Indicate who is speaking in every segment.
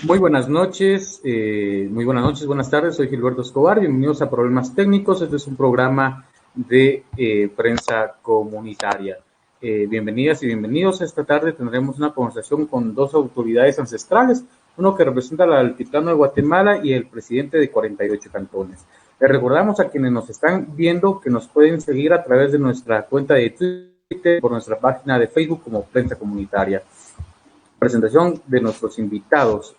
Speaker 1: Muy buenas noches, buenas tardes. Soy Gilberto Escobar. Bienvenidos a Problemas Técnicos. Este es un programa de prensa comunitaria. Bienvenidas y bienvenidos. Esta tarde tendremos una conversación con dos autoridades ancestrales, uno que representa al altiplano de Guatemala y el presidente de 48 cantones. Les recordamos a quienes nos están viendo que nos pueden seguir a través de nuestra cuenta de Twitter, por nuestra página de Facebook como Prensa Comunitaria. Presentación de nuestros invitados.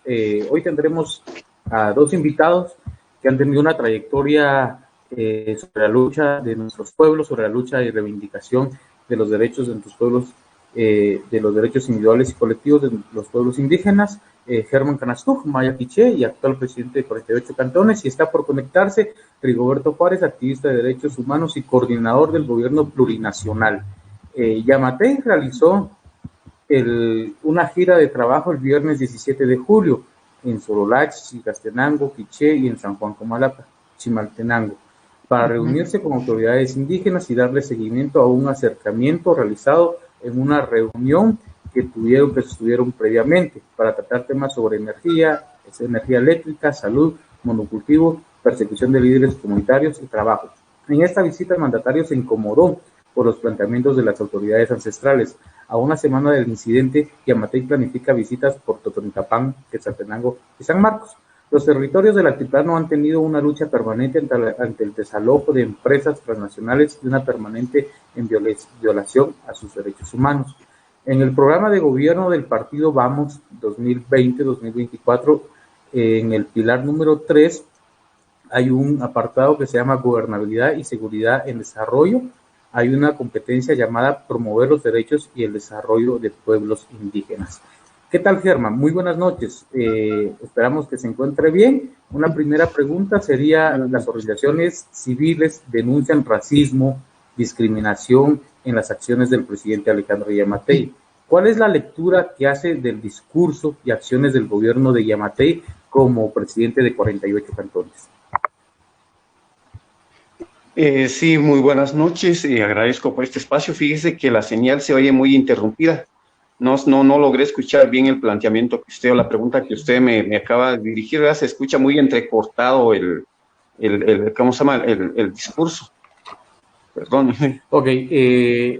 Speaker 1: Hoy tendremos a dos invitados que han tenido una trayectoria sobre la lucha de nuestros pueblos, sobre la lucha y reivindicación de los derechos de nuestros pueblos, de los derechos individuales y colectivos de los pueblos indígenas. Germán Canastuj, Maya Quiché y actual presidente de 48 cantones, y está por conectarse Rigoberto Juárez, activista de derechos humanos y coordinador del gobierno plurinacional. Yamatei realizó una gira de trabajo el viernes 17 de julio en Sololach, Chigastenango, Quiché y en San Juan Comalapa, Chimaltenango, para reunirse con autoridades indígenas y darle seguimiento a un acercamiento realizado en una reunión que estuvieron previamente para tratar temas sobre energía eléctrica, salud, monocultivo, persecución de líderes comunitarios y trabajo. En esta visita el mandatario se incomodó por los planteamientos de las autoridades ancestrales. A una semana del incidente, Yamatei planifica visitas por Totonicapán, Quetzaltenango y San Marcos. Los territorios del altiplano han tenido una lucha permanente ante el desalojo de empresas transnacionales y una permanente violación a sus derechos humanos. En el programa de gobierno del partido Vamos 2020-2024, en el pilar número 3, hay un apartado que se llama Gobernabilidad y Seguridad en Desarrollo. Hay una competencia llamada Promover los Derechos y el Desarrollo de Pueblos Indígenas. ¿Qué tal, Germán? Muy buenas noches. Esperamos que se encuentre bien. Una primera pregunta sería: las organizaciones civiles denuncian racismo, discriminación en las acciones del presidente Alejandro Yamatei. ¿Cuál es la lectura que hace del discurso y acciones del gobierno de Yamatei como presidente de 48 cantones?
Speaker 2: Sí, muy buenas noches y agradezco por este espacio. Fíjese que la señal se oye muy interrumpida. No logré escuchar bien el planteamiento que usted o la pregunta que usted me acaba de dirigir. ¿Verdad? Se escucha muy entrecortado ¿cómo se llama? El discurso. Perdón.
Speaker 1: Ok,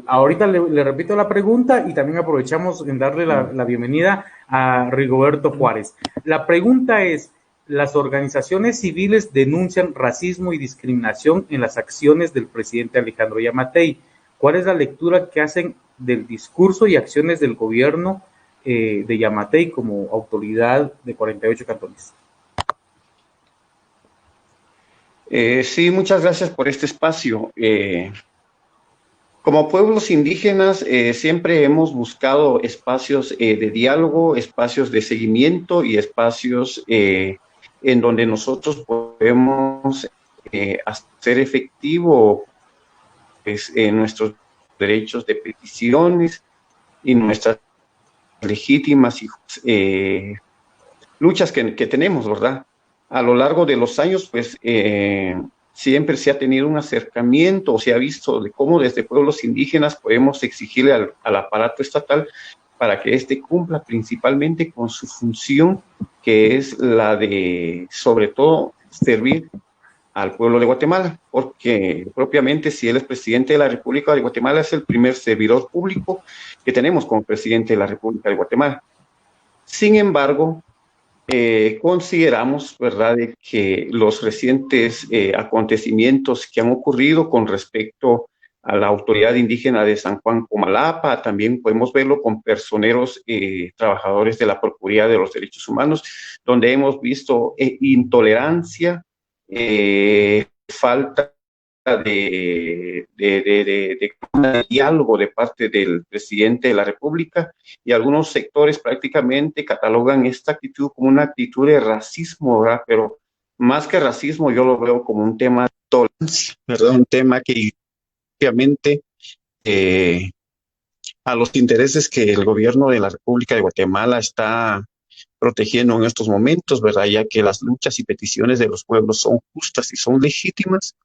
Speaker 1: ahorita le repito la pregunta y también aprovechamos en darle la bienvenida a Rigoberto Juárez. La pregunta es: las organizaciones civiles denuncian racismo y discriminación en las acciones del presidente Alejandro Yamatei. ¿Cuál es la lectura que hacen del discurso y acciones del gobierno de Yamatei como autoridad de 48 cantones?
Speaker 2: Sí, muchas gracias por este espacio. Como pueblos indígenas, siempre hemos buscado espacios de diálogo, espacios de seguimiento y espacios en donde nosotros podemos hacer efectivo pues, nuestros derechos de peticiones y nuestras legítimas luchas que tenemos, ¿verdad? A lo largo de los años, pues, siempre se ha tenido un acercamiento, o se ha visto de cómo desde pueblos indígenas podemos exigirle al aparato estatal para que éste cumpla principalmente con su función, que es la de, sobre todo, servir al pueblo de Guatemala, porque propiamente si él es presidente de la República de Guatemala, es el primer servidor público que tenemos como presidente de la República de Guatemala. Sin embargo, consideramos, ¿verdad?, de que los recientes acontecimientos que han ocurrido con respecto a la autoridad indígena de San Juan Comalapa, también podemos verlo con personeros trabajadores de la Procuraduría de los Derechos Humanos, donde hemos visto intolerancia, falta de diálogo de parte del presidente de la República, y algunos sectores prácticamente catalogan esta actitud como una actitud de racismo, ¿verdad? Pero más que racismo yo lo veo como un tema de tolerancia, ¿verdad? Un tema que obviamente a los intereses que el gobierno de la República de Guatemala está protegiendo en estos momentos, ¿verdad? Ya que las luchas y peticiones de los pueblos son justas y son legítimas,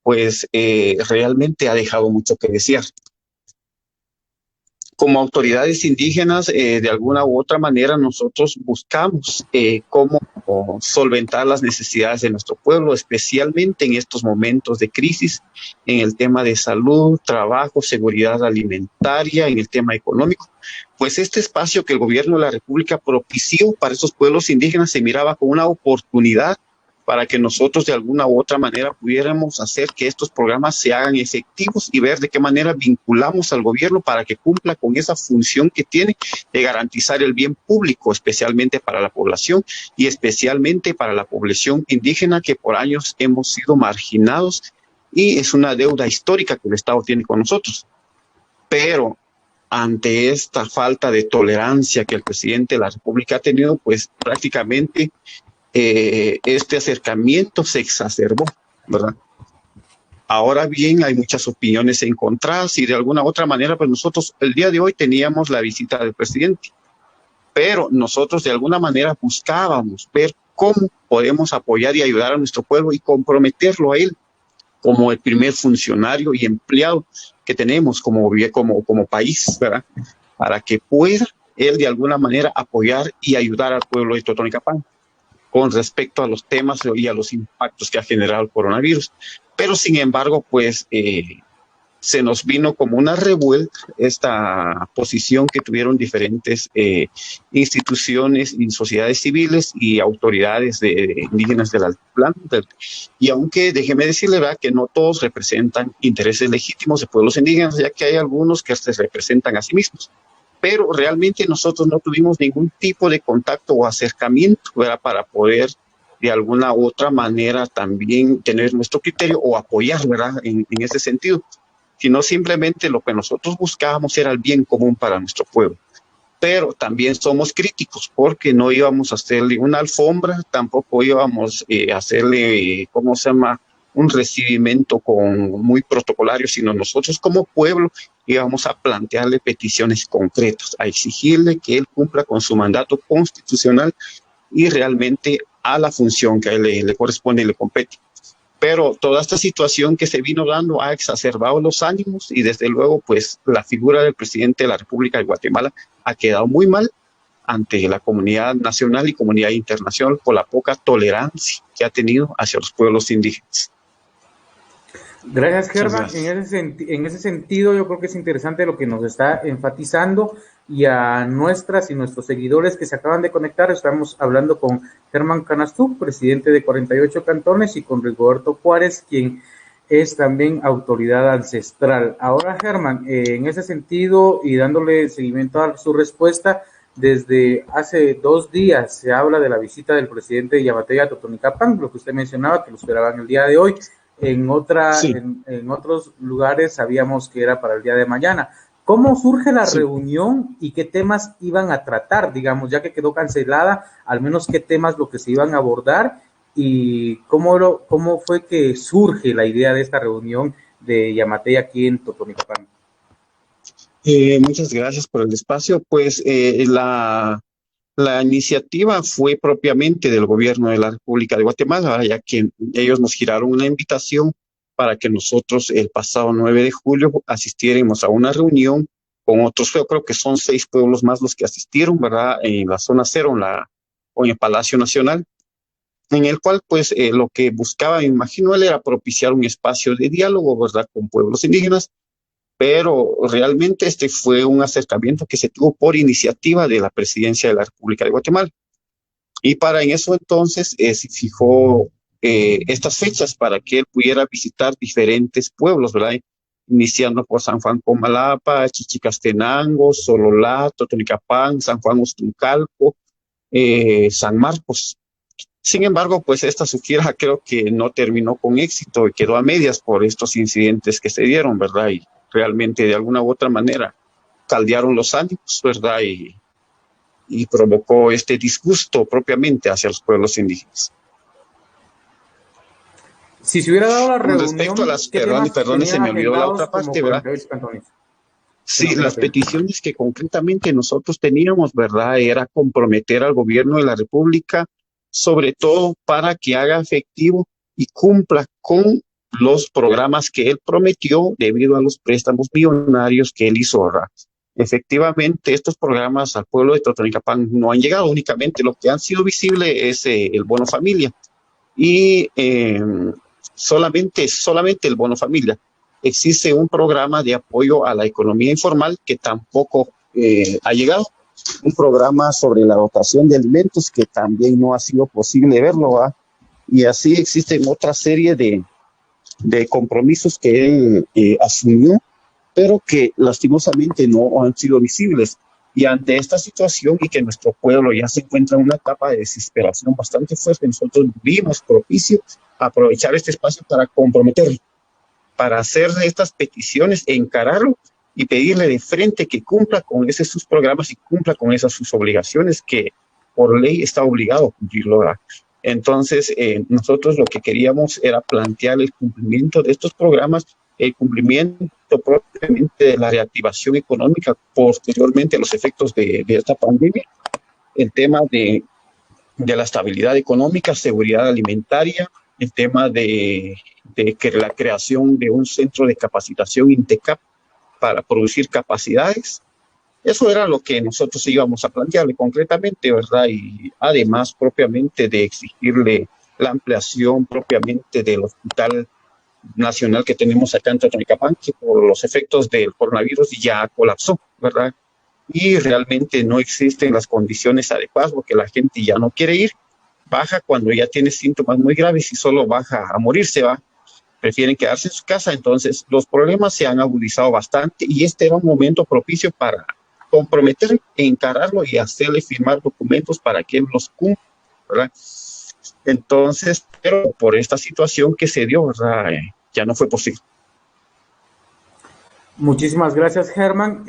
Speaker 2: pues realmente ha dejado mucho que desear. como autoridades indígenas, de alguna u otra manera nosotros buscamos cómo solventar las necesidades de nuestro pueblo, especialmente en estos momentos de crisis, en el tema de salud, trabajo, seguridad alimentaria, en el tema económico. Pues este espacio que el gobierno de la República propició para esos pueblos indígenas se miraba como una oportunidad para que nosotros de alguna u otra manera pudiéramos hacer que estos programas se hagan efectivos y ver de qué manera vinculamos al gobierno para que cumpla con esa función que tiene de garantizar el bien público, especialmente para la población y especialmente para la población indígena que por años hemos sido marginados, y es una deuda histórica que el Estado tiene con nosotros. Pero ante esta falta de tolerancia que el presidente de la República ha tenido, pues prácticamente este acercamiento se exacerbó, ¿verdad? Ahora bien, hay muchas opiniones encontradas y de alguna otra manera, pues nosotros el día de hoy teníamos la visita del presidente, pero nosotros de alguna manera buscábamos ver cómo podemos apoyar y ayudar a nuestro pueblo y comprometerlo a él como el primer funcionario y empleado que tenemos como país, ¿verdad? Para que pueda él de alguna manera apoyar y ayudar al pueblo de Totonicapán con respecto a los temas y a los impactos que ha generado el coronavirus. Pero sin embargo, pues se nos vino como una revuelta esta posición que tuvieron diferentes instituciones y sociedades civiles y autoridades indígenas del altiplano. Y aunque déjeme decirle, ¿verdad?, que no todos representan intereses legítimos de pueblos indígenas, ya que hay algunos que se representan a sí mismos. Pero realmente nosotros no tuvimos ningún tipo de contacto o acercamiento, ¿verdad?, para poder de alguna u otra manera también tener nuestro criterio o apoyar, ¿verdad?, en ese sentido, sino simplemente lo que nosotros buscábamos era el bien común para nuestro pueblo. Pero también somos críticos porque no íbamos a hacerle una alfombra, tampoco íbamos a hacerle, ¿cómo se llama?, un recibimiento muy protocolario, sino nosotros como pueblo íbamos a plantearle peticiones concretas, a exigirle que él cumpla con su mandato constitucional y realmente a la función que a él le corresponde y le compete. Pero toda esta situación que se vino dando ha exacerbado los ánimos y desde luego pues la figura del presidente de la República de Guatemala ha quedado muy mal ante la comunidad nacional y comunidad internacional por la poca tolerancia que ha tenido hacia los pueblos indígenas.
Speaker 1: Gracias, Germán. En ese sentido, yo creo que es interesante lo que nos está enfatizando, y a nuestras y nuestros seguidores que se acaban de conectar, estamos hablando con Germán Canastú, presidente de 48 cantones, y con Rigoberto Juárez, quien es también autoridad ancestral. Ahora, Germán, en ese sentido y dándole seguimiento a su respuesta, desde hace 2 días se habla de la visita del presidente de Yamatei a Totonicapán, lo que usted mencionaba, que lo esperaban el día de hoy. En otros lugares sabíamos que era para el día de mañana. ¿Cómo surge la reunión y qué temas iban a tratar, digamos, ya que quedó cancelada, al menos qué temas lo que se iban a abordar, y cómo fue que surge la idea de esta reunión de Yamatei aquí en Totonicapán?
Speaker 2: Muchas gracias por el espacio. Pues la iniciativa fue propiamente del gobierno de la República de Guatemala, ya que ellos nos giraron una invitación para que nosotros el pasado 9 de julio asistiéramos a una reunión con otros, yo creo que son 6 pueblos más los que asistieron, ¿verdad?, en la zona cero, o en el Palacio Nacional, en el cual pues lo que buscaba, me imagino él, era propiciar un espacio de diálogo, ¿verdad?, con pueblos indígenas. Pero realmente este fue un acercamiento que se tuvo por iniciativa de la Presidencia de la República de Guatemala. Y para en eso entonces se fijó estas fechas para que él pudiera visitar diferentes pueblos, ¿verdad? Iniciando por San Juan Comalapa, Chichicastenango, Sololá, Totonicapán, San Juan Ustuncalco, San Marcos. Sin embargo, pues esta su gira creo que no terminó con éxito y quedó a medias por estos incidentes que se dieron, ¿verdad? Y realmente de alguna u otra manera caldearon los ánimos, ¿verdad? Y provocó este disgusto propiamente hacia los pueblos indígenas.
Speaker 1: Si se hubiera dado la reunión...
Speaker 2: Respecto a las... Perdón, se me olvidó la otra parte, ¿verdad? Sí, las peticiones que concretamente nosotros teníamos, ¿verdad?, era comprometer al gobierno de la República, sobre todo para que haga efectivo y cumpla con los programas que él prometió debido a los préstamos millonarios que él hizo, ¿verdad?, efectivamente estos programas al pueblo de Totonicapán no han llegado. Únicamente lo que han sido visible es el bono familia y solamente el bono familia. Existe un programa de apoyo a la economía informal que tampoco ha llegado, un programa sobre la dotación de alimentos que también no ha sido posible verlo, ¿va? Y así existen otra serie de compromisos que él asumió, pero que lastimosamente no han sido visibles. Y ante esta situación y que nuestro pueblo ya se encuentra en una etapa de desesperación bastante fuerte, nosotros vimos propicio aprovechar este espacio para comprometerlo, para hacer estas peticiones, encararlo y pedirle de frente que cumpla con esos sus programas y cumpla con esas sus obligaciones que por ley está obligado a cumplirlo. Entonces, nosotros lo que queríamos era plantear el cumplimiento de estos programas, el cumplimiento propiamente de la reactivación económica posteriormente a los efectos de esta pandemia, el tema de la estabilidad económica, seguridad alimentaria, el tema de que la creación de un centro de capacitación INTECAP para producir capacidades. Eso era lo que nosotros íbamos a plantearle concretamente, ¿verdad? Y además propiamente de exigirle la ampliación propiamente del hospital nacional que tenemos acá en Totonicapán, que por los efectos del coronavirus ya colapsó, ¿verdad? Y realmente no existen las condiciones adecuadas porque la gente ya no quiere ir, baja cuando ya tiene síntomas muy graves y solo baja a morirse, va, prefieren quedarse en su casa. Entonces los problemas se han agudizado bastante y este era un momento propicio para comprometer, encararlo y hacerle firmar documentos para que él los cumpla, ¿verdad? Entonces, pero por esta situación que se dio, ¿verdad? Ya no fue posible.
Speaker 1: Muchísimas gracias, Germán.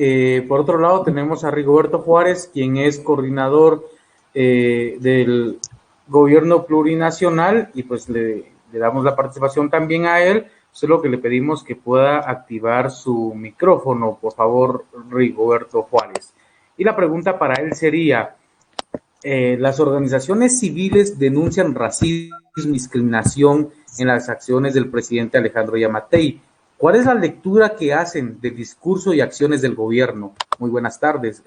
Speaker 1: Por otro lado, tenemos a Rigoberto Juárez, quien es coordinador del gobierno plurinacional, y pues le damos la participación también a él. Solo que le pedimos que pueda activar su micrófono, por favor, Rigoberto Juárez. Y la pregunta para él sería, las organizaciones civiles denuncian racismo y discriminación en las acciones del presidente Alejandro Yamatei. ¿Cuál es la lectura que hacen del discurso y acciones del gobierno? Muy buenas tardes,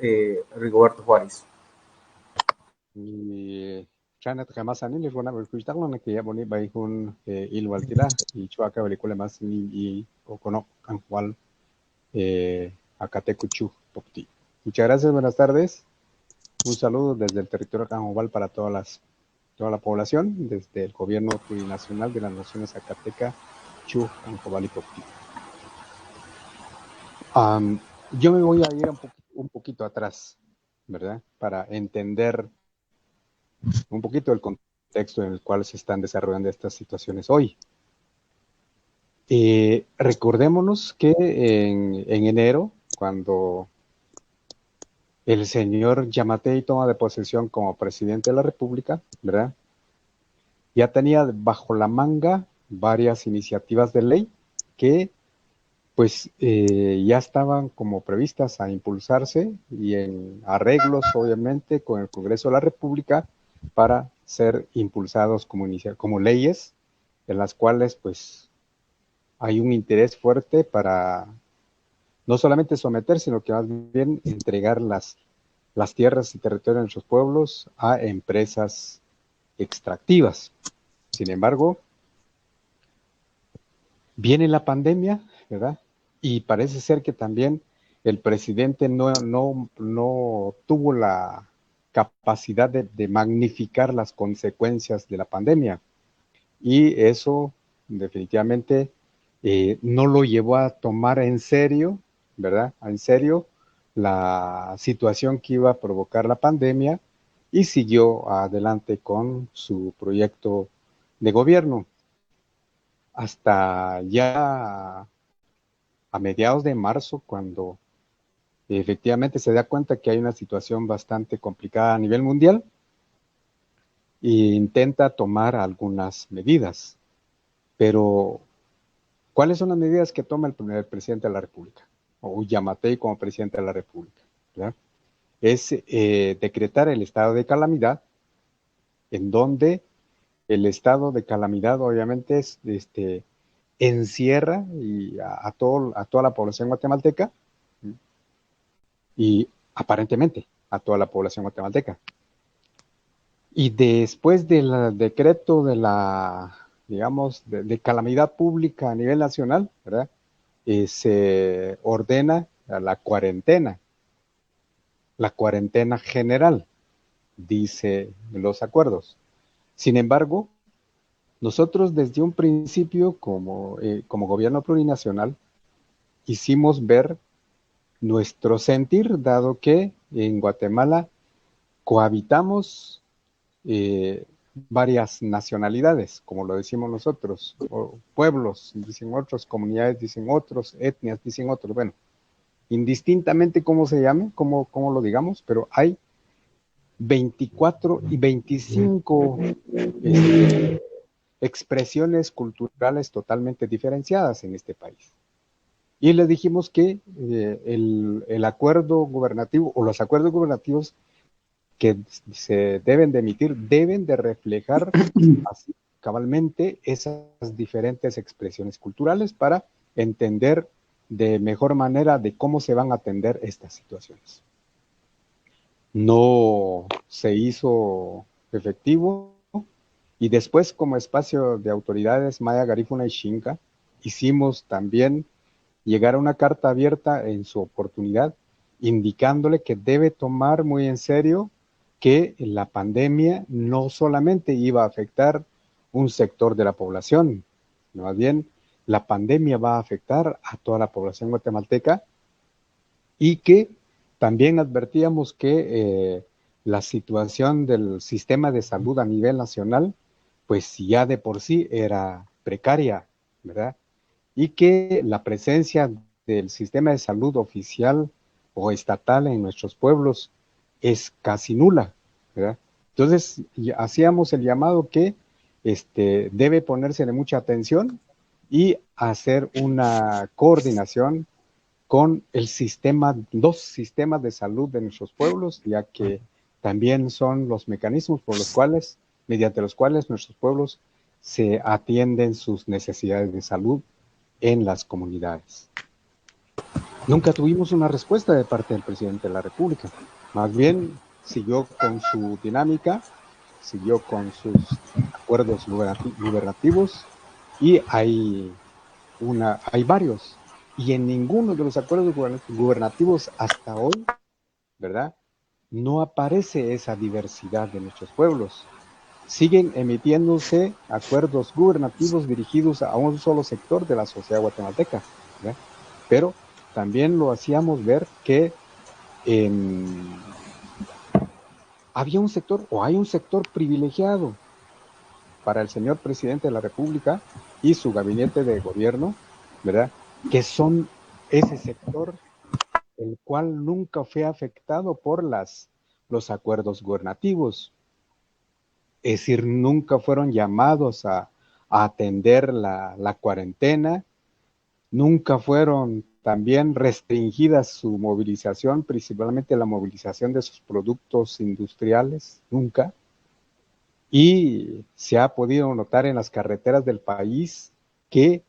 Speaker 1: Rigoberto Juárez.
Speaker 3: Y Janet Kamasan ini funa berkuistak lo que ya boni baikun ilwaltila y chuaca velicule más y ocono anjual acate cuchu topti. Muchas gracias, buenas tardes. Un saludo desde el territorio Canjobal para toda la población, desde el gobierno plurinacional de las naciones Zacateca, Chu, Canjobal y Popti. Yo me voy a ir un poquito atrás, ¿verdad? Para entender un poquito el contexto en el cual se están desarrollando estas situaciones hoy. Recordémonos que en enero, cuando el señor Yamatei toma de posesión como presidente de la República, ¿verdad? Ya tenía bajo la manga varias iniciativas de ley que pues ya estaban como previstas a impulsarse y en arreglos obviamente con el Congreso de la República para ser impulsados como leyes en las cuales pues hay un interés fuerte para no solamente someter, sino que más bien entregar las tierras y territorios de nuestros pueblos a empresas extractivas. Sin embargo, viene la pandemia, ¿verdad? Y parece ser que también el presidente no tuvo la capacidad de magnificar las consecuencias de la pandemia. Y eso definitivamente no lo llevó a tomar en serio, ¿verdad? En serio la situación que iba a provocar la pandemia y siguió adelante con su proyecto de gobierno. Hasta ya a mediados de marzo, cuando efectivamente se da cuenta que hay una situación bastante complicada a nivel mundial, e intenta tomar algunas medidas. Pero, ¿cuáles son las medidas que toma el presidente de la República? O Yamatei como presidente de la República, ¿verdad? Es decretar el estado de calamidad, en donde el estado de calamidad obviamente es, encierra y a toda la población guatemalteca y aparentemente a toda la población guatemalteca. Y después del decreto de la, digamos, de calamidad pública a nivel nacional, ¿verdad? Se ordena la cuarentena general, dice los acuerdos. Sin embargo, nosotros desde un principio, como gobierno plurinacional, hicimos ver nuestro sentir, dado que en Guatemala cohabitamos varias nacionalidades, como lo decimos nosotros, o pueblos, dicen otros, comunidades, dicen otros, etnias, dicen otros, bueno, indistintamente cómo se llame, cómo lo digamos, pero hay 24 y 25 expresiones culturales totalmente diferenciadas en este país. Y les dijimos que el acuerdo gubernativo o los acuerdos gubernativos que se deben de emitir deben de reflejar así cabalmente esas diferentes expresiones culturales para entender de mejor manera de cómo se van a atender estas situaciones. No se hizo efectivo y después, como espacio de autoridades Maya, Garífuna y Xinca, hicimos también llegar a una carta abierta en su oportunidad, indicándole que debe tomar muy en serio que la pandemia no solamente iba a afectar un sector de la población, sino más bien la pandemia va a afectar a toda la población guatemalteca y que también advertíamos que la situación del sistema de salud a nivel nacional, pues ya de por sí era precaria, ¿verdad? Y que la presencia del sistema de salud oficial o estatal en nuestros pueblos es casi nula, ¿verdad? Entonces, hacíamos el llamado que debe ponérsele mucha atención y hacer una coordinación con los sistemas de salud de nuestros pueblos, ya que también son los mecanismos mediante los cuales nuestros pueblos se atienden sus necesidades de salud en las comunidades. Nunca tuvimos una respuesta de parte del presidente de la República. Más bien siguió con su dinámica, siguió con sus acuerdos gubernativos y hay varios. Y en ninguno de los acuerdos gubernativos hasta hoy, ¿verdad? No aparece esa diversidad de nuestros pueblos. Siguen emitiéndose acuerdos gubernativos dirigidos a un solo sector de la sociedad guatemalteca, ¿verdad? Pero también lo hacíamos ver que había un sector o hay un sector privilegiado para el señor presidente de la República y su gabinete de gobierno, ¿verdad? Que son ese sector el cual nunca fue afectado por los acuerdos gubernativos. Es decir, nunca fueron llamados a atender la cuarentena, nunca fueron también restringidas su movilización, principalmente la movilización de sus productos industriales, nunca. Y se ha podido notar en las carreteras del país que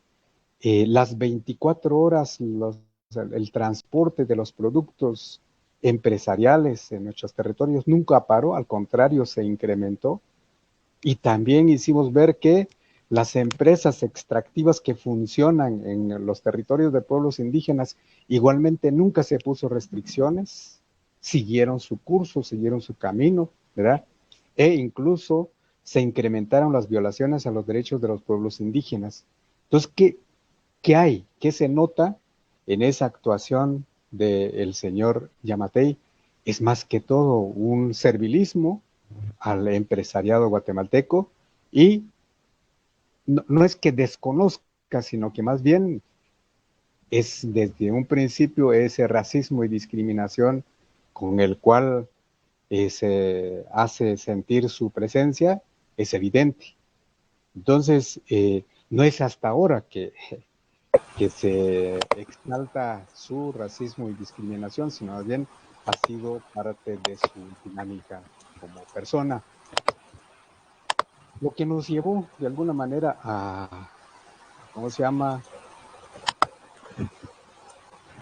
Speaker 3: las 24 horas el transporte de los productos empresariales en nuestros territorios nunca paró, al contrario, se incrementó. Y también hicimos ver que las empresas extractivas que funcionan en los territorios de pueblos indígenas igualmente nunca se puso restricciones, siguieron su curso, siguieron su camino, ¿verdad? E incluso se incrementaron las violaciones a los derechos de los pueblos indígenas. Entonces, ¿qué hay? ¿Qué se nota en esa actuación del señor Yamatei? Es más que todo un servilismo al empresariado guatemalteco y no es que desconozca, sino que más bien es desde un principio ese racismo y discriminación con el cual se hace sentir su presencia, es evidente. Entonces, no es hasta ahora que se exalta su racismo y discriminación, sino más bien ha sido parte de su dinámica como persona. Lo que nos llevó de alguna manera a, ¿cómo se llama?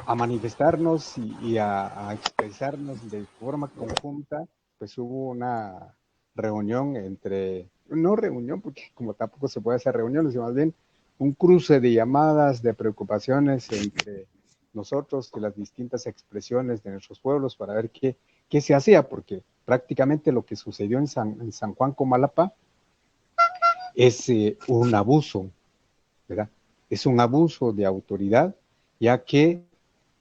Speaker 3: a manifestarnos y a expresarnos de forma conjunta, pues hubo una reunión entre, no reunión, porque como tampoco se puede hacer reuniones, sino más bien un cruce de llamadas, de preocupaciones entre nosotros y las distintas expresiones de nuestros pueblos para ver qué se hacía, porque prácticamente lo que sucedió en San Juan Comalapa es un abuso, ¿verdad? Es un abuso de autoridad, ya que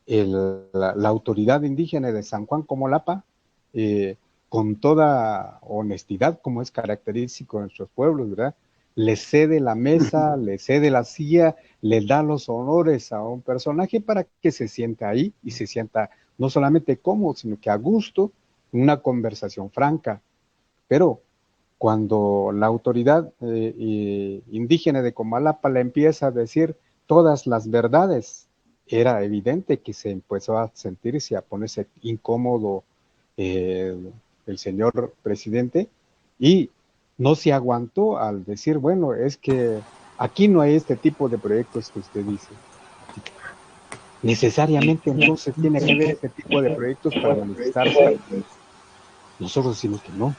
Speaker 3: la autoridad indígena de San Juan Comalapa, con toda honestidad, como es característico de nuestros pueblos, ¿verdad? Le cede la mesa, le cede la silla, le da los honores a un personaje para que se sienta ahí y se sienta no solamente cómodo, sino que a gusto, una conversación franca. Pero cuando la autoridad indígena de Comalapa le empieza a decir todas las verdades, era evidente que se empezó a sentirse, a ponerse incómodo eh, el señor presidente y no se aguantó al decir, bueno, es que aquí no hay este tipo de proyectos que usted dice. Necesariamente entonces tiene que haber este tipo de proyectos para manifestarse. Nosotros decimos que no.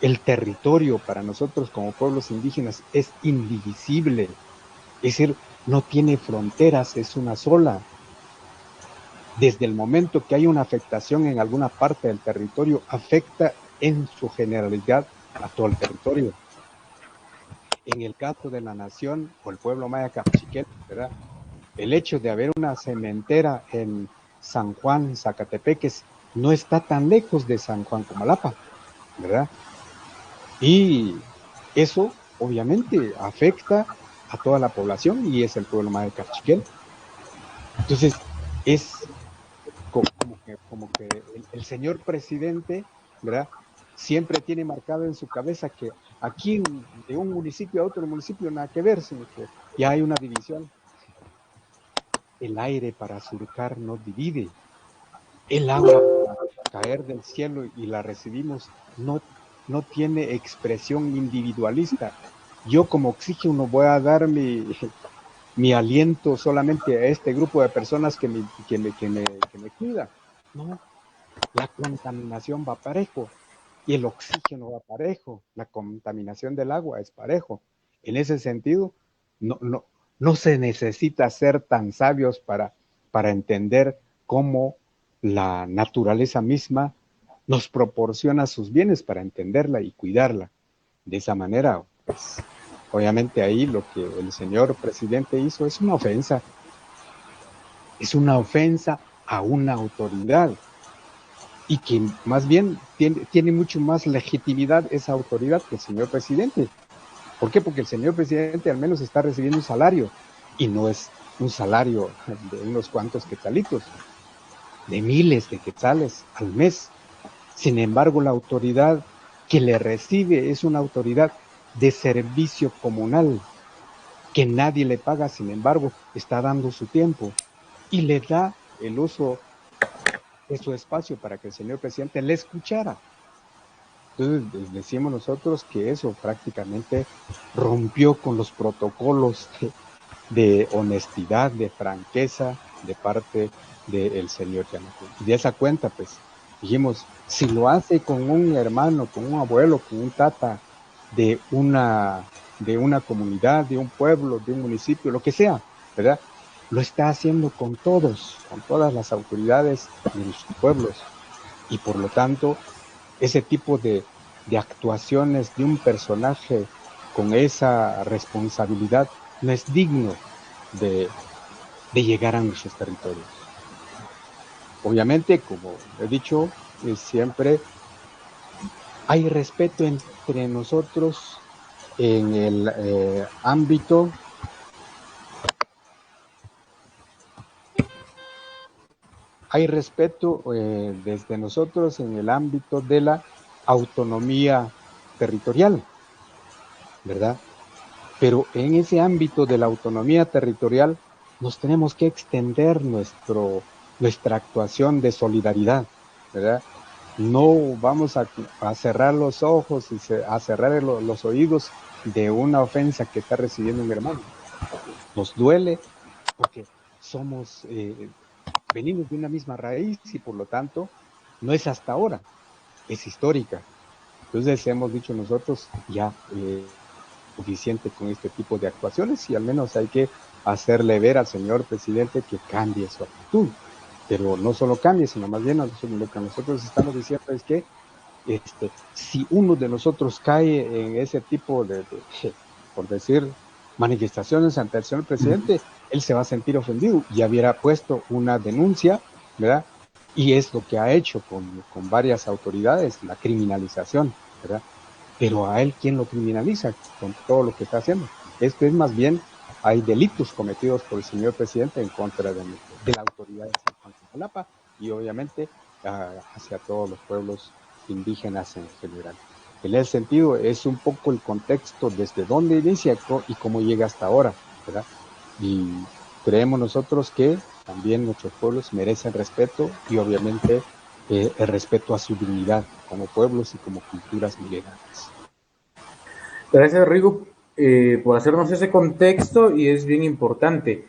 Speaker 3: El territorio para nosotros como pueblos indígenas es indivisible, es decir, no tiene fronteras, es una sola. Desde el momento que hay una afectación en alguna parte del territorio, afecta en su generalidad a todo el territorio. En el caso de la nación o el pueblo maya Cachiquel, ¿verdad? El hecho de haber una cementera en San Juan, Zacatepeques, no está tan lejos de San Juan Comalapa, ¿verdad? Y eso obviamente afecta a toda la población y es el pueblo maya Cachiquel. Entonces, es como que el señor presidente, ¿verdad? Siempre tiene marcado en su cabeza que aquí de un municipio a otro municipio nada que ver, sino que ya hay una división. El aire para surcar no divide. El agua para caer del cielo y la recibimos no tiene expresión individualista. Yo como oxígeno voy a dar mi aliento solamente a este grupo de personas que me cuida. No, la contaminación va parejo y el oxígeno va parejo, la contaminación del agua es parejo. En ese sentido, no se necesita ser tan sabios para entender cómo la naturaleza misma nos proporciona sus bienes para entenderla y cuidarla. De esa manera, pues, obviamente ahí lo que el señor presidente hizo es una ofensa a una autoridad y que más bien tiene mucho más legitimidad esa autoridad que el señor presidente. ¿Por qué? Porque el señor presidente al menos está recibiendo un salario y no es un salario de unos cuantos quetzalitos, de miles de quetzales al mes. Sin embargo, la autoridad que le recibe es una autoridad de servicio comunal, que nadie le paga, sin embargo, está dando su tiempo y le da el uso de su espacio para que el señor presidente le escuchara. Entonces decimos nosotros que eso prácticamente rompió con los protocolos de honestidad, de franqueza de parte del señor Yamate. Y de esa cuenta, pues, dijimos, si lo hace con un hermano, con un abuelo, con un tata de una comunidad, de un pueblo, de un municipio, lo que sea, ¿verdad? Lo está haciendo con todos, con todas las autoridades de los pueblos. Y por lo tanto, ese tipo de actuaciones de un personaje con esa responsabilidad no es digno de llegar a nuestros territorios. Obviamente, como he dicho, siempre hay respeto entre nosotros en el ámbito hay respeto desde nosotros en el ámbito de la autonomía territorial, ¿verdad? Pero en ese ámbito de la autonomía territorial nos tenemos que extender nuestra actuación de solidaridad, ¿verdad? No vamos a cerrar los ojos y a cerrar los oídos de una ofensa que está recibiendo un hermano. Nos duele porque somos venimos de una misma raíz y por lo tanto no es hasta ahora, es histórica. Entonces hemos dicho nosotros ya suficiente con este tipo de actuaciones y al menos hay que hacerle ver al señor presidente que cambie su actitud. Pero no solo cambie, sino más bien lo que nosotros estamos diciendo es que si uno de nosotros cae en ese tipo por decir, manifestaciones ante el señor presidente, él se va a sentir ofendido y hubiera puesto una denuncia, ¿verdad? Y es lo que ha hecho con varias autoridades, la criminalización, ¿verdad? Pero a él, ¿quién lo criminaliza con todo lo que está haciendo? Esto es más bien, hay delitos cometidos por el señor presidente en contra de la autoridad de San Juan de Jalapa y obviamente hacia todos los pueblos indígenas en general. En ese sentido, es un poco el contexto desde dónde inicia y cómo llega hasta ahora, ¿verdad? Y creemos nosotros que también nuestros pueblos merecen respeto y obviamente el respeto a su dignidad como pueblos y como culturas milenarias.
Speaker 1: Gracias, Rigo, por hacernos ese contexto y es bien importante.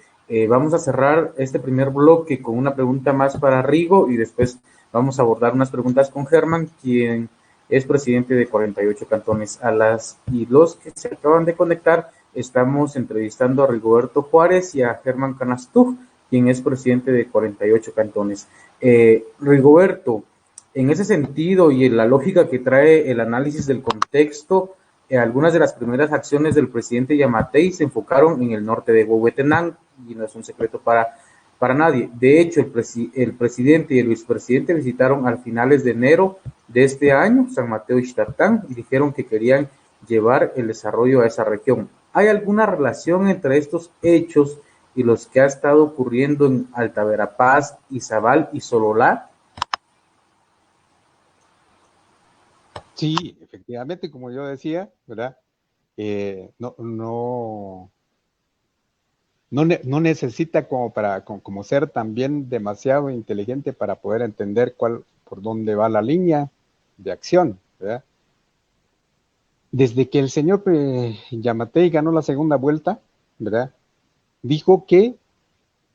Speaker 1: Vamos a cerrar este primer bloque con una pregunta más para Rigo y después vamos a abordar unas preguntas con Germán, quien es presidente de 48 cantones. Y los que se acaban de conectar, estamos entrevistando a Rigoberto Juárez y a Germán Canastú, quien es presidente de 48 cantones. Rigoberto, en ese sentido y en la lógica que trae el análisis del contexto, algunas de las primeras acciones del presidente Yamatei se enfocaron en el norte de Huehuetenango, y no es un secreto para nadie. De hecho, el presidente y el vicepresidente visitaron a finales de enero de este año San Mateo Ixtatán y dijeron que querían llevar el desarrollo a esa región. ¿Hay alguna relación entre estos hechos y los que ha estado ocurriendo en Alta Verapaz, Izabal y Sololá?
Speaker 3: Sí, efectivamente, como yo decía, ¿verdad? No necesita como ser también demasiado inteligente para poder entender por dónde va la línea de acción, ¿verdad? Desde que el señor Yamatei ganó la segunda vuelta, ¿verdad? Dijo que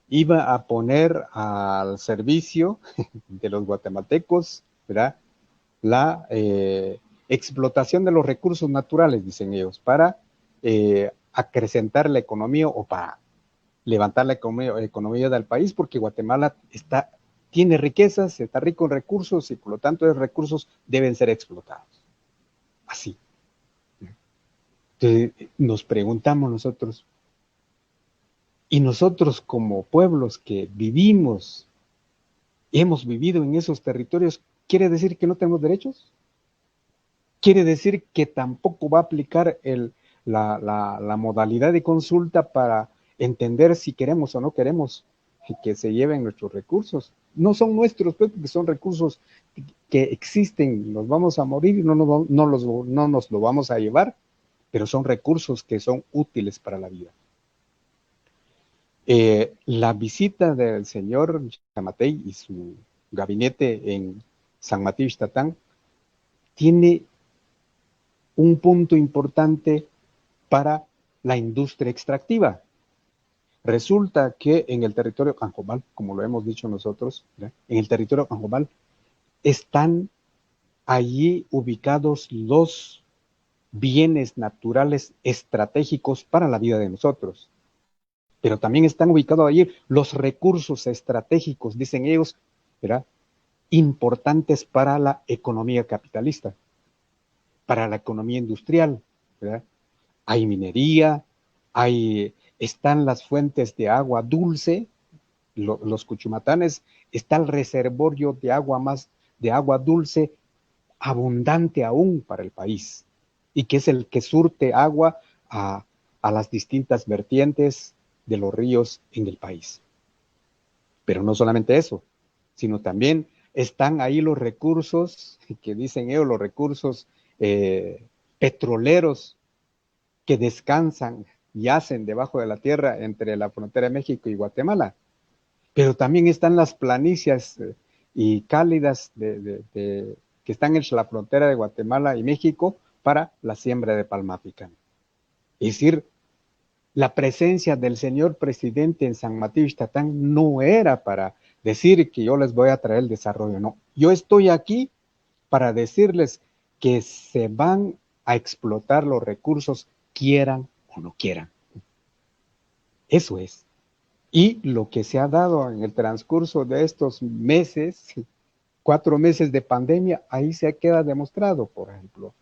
Speaker 3: iba a poner al servicio de los guatemaltecos, ¿verdad? La explotación de los recursos naturales, dicen ellos, para acrecentar la economía o para levantar la economía del país, porque Guatemala tiene riquezas, está rico en recursos y por lo tanto esos recursos deben ser explotados. Así. Entonces, nos preguntamos nosotros, y nosotros como pueblos que hemos vivido en esos territorios, ¿quiere decir que no tenemos derechos? ¿Quiere decir que tampoco va a aplicar la modalidad de consulta para entender si queremos o no queremos que se lleven nuestros recursos? No son nuestros, pues, porque son recursos que existen, nos vamos a morir y no nos lo vamos a llevar, pero son recursos que son útiles para la vida. La visita del señor Yamatei y su gabinete en San Mateo Ixtatán tiene un punto importante para la industria extractiva. Resulta que en el territorio Canjobal, como lo hemos dicho nosotros, ¿verdad? En el territorio Canjobal están allí ubicados los bienes naturales estratégicos para la vida de nosotros. Pero también están ubicados allí los recursos estratégicos, dicen ellos, ¿verdad? Importantes para la economía capitalista, para la economía industrial, ¿verdad? Hay minería, están las fuentes de agua dulce, los Cuchumatanes, está el reservorio de agua dulce abundante aún para el país, y que es el que surte agua a las distintas vertientes de los ríos en el país. Pero no solamente eso, sino también están ahí los recursos, que dicen ellos, los recursos petroleros que descansan y hacen debajo de la tierra entre la frontera de México y Guatemala. Pero también están las planicies y cálidas que están en la frontera de Guatemala y México para la siembra de palma africana. Es decir, la presencia del señor presidente en San Mateo Ixtatán no era para decir que yo les voy a traer el desarrollo, no. Yo estoy aquí para decirles que se van a explotar los recursos, quieran o no quieran. Eso es. Y lo que se ha dado en el transcurso de estos meses, 4 meses de pandemia, ahí se queda demostrado, por ejemplo.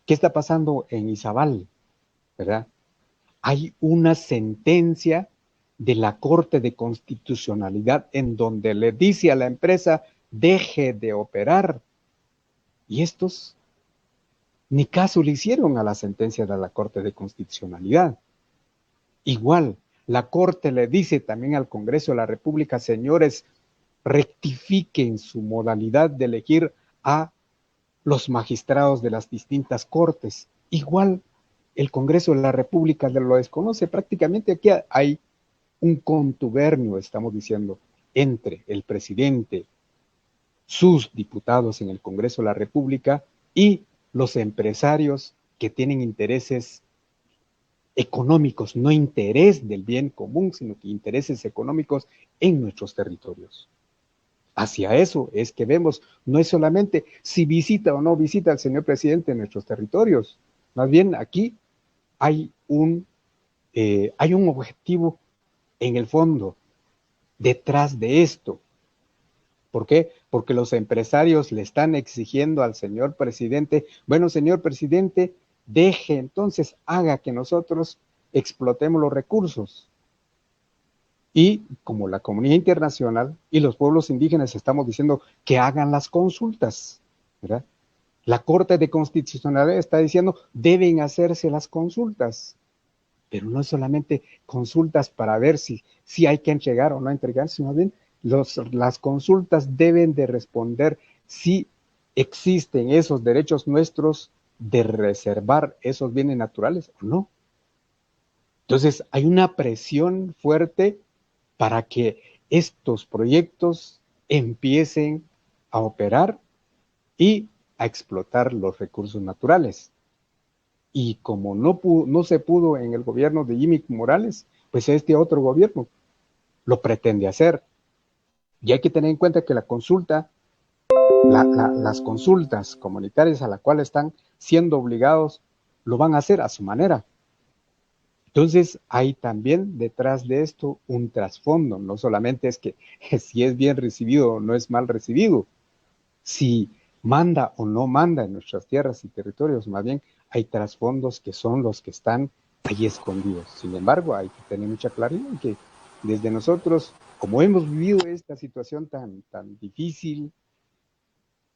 Speaker 3: ¿Qué está pasando en Izabal? ¿Verdad? Hay una sentencia de la Corte de Constitucionalidad en donde le dice a la empresa, deje de operar. Y estos ni caso le hicieron a la sentencia de la Corte de Constitucionalidad. Igual, la Corte le dice también al Congreso de la República, señores, rectifiquen su modalidad de elegir a los magistrados de las distintas cortes. Igual, el Congreso de la República lo desconoce. Prácticamente aquí hay un contubernio, estamos diciendo, entre el presidente, sus diputados en el Congreso de la República y los empresarios que tienen intereses económicos, no interés del bien común, sino que intereses económicos en nuestros territorios. Hacia eso es que vemos, no es solamente si visita o no visita al señor presidente en nuestros territorios, más bien aquí hay un objetivo en el fondo detrás de esto. ¿Por qué? Porque los empresarios le están exigiendo al señor presidente, bueno, señor presidente, deje entonces, haga que nosotros explotemos los recursos. Y como la comunidad internacional y los pueblos indígenas estamos diciendo que hagan las consultas, ¿verdad? La Corte de Constitucionalidad está diciendo deben hacerse las consultas, pero no es solamente consultas para ver si hay que entregar o no entregar, sino bien las consultas deben de responder si existen esos derechos nuestros de reservar esos bienes naturales o no. Entonces hay una presión fuerte para que estos proyectos empiecen a operar y a explotar los recursos naturales. Y como no se pudo en el gobierno de Jimmy Morales, pues este otro gobierno lo pretende hacer. Y hay que tener en cuenta que la consulta, las consultas comunitarias a las cuales están siendo obligados, lo van a hacer a su manera. Entonces, hay también detrás de esto un trasfondo. No solamente es que si es bien recibido o no es mal recibido, si manda o no manda en nuestras tierras y territorios, más bien hay trasfondos que son los que están ahí escondidos. Sin embargo, hay que tener mucha claridad en que desde nosotros, como hemos vivido esta situación tan difícil,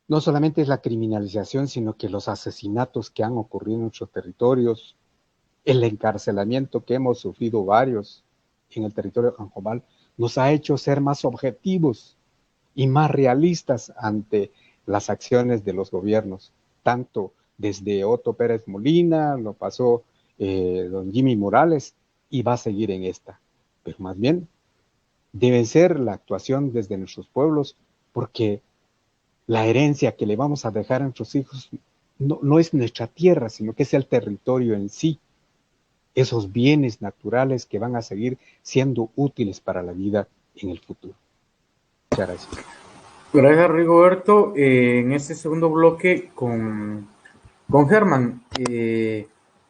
Speaker 3: no solamente es la criminalización, sino que los asesinatos que han ocurrido en nuestros territorios, el encarcelamiento que hemos sufrido varios en el territorio de Anjomal, nos ha hecho ser más objetivos y más realistas ante las acciones de los gobiernos, tanto desde Otto Pérez Molina, lo pasó don Jimmy Morales, y va a seguir en esta. Pero más bien, debe ser la actuación desde nuestros pueblos, porque la herencia que le vamos a dejar a nuestros hijos no es nuestra tierra, sino que es el territorio en sí. Esos bienes naturales que van a seguir siendo útiles para la vida en el futuro. Muchas gracias.
Speaker 1: Gracias, Rigoberto. En este segundo bloque con Germán, en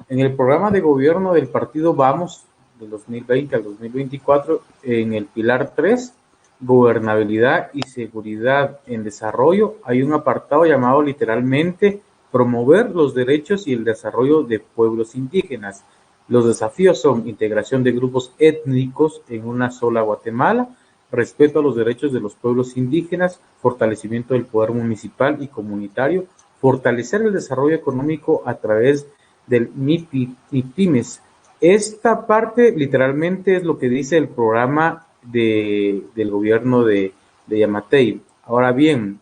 Speaker 1: el programa de gobierno del partido Vamos, del 2020 al 2024, en el pilar 3, gobernabilidad y seguridad en desarrollo, hay un apartado llamado literalmente promover los derechos y el desarrollo de pueblos indígenas. Los desafíos son integración de grupos étnicos en una sola Guatemala, respeto a los derechos de los pueblos indígenas, fortalecimiento del poder municipal y comunitario, fortalecer el desarrollo económico a través del MIPIMES. Esta parte literalmente es lo que dice el programa del gobierno de Yamatei. Ahora bien,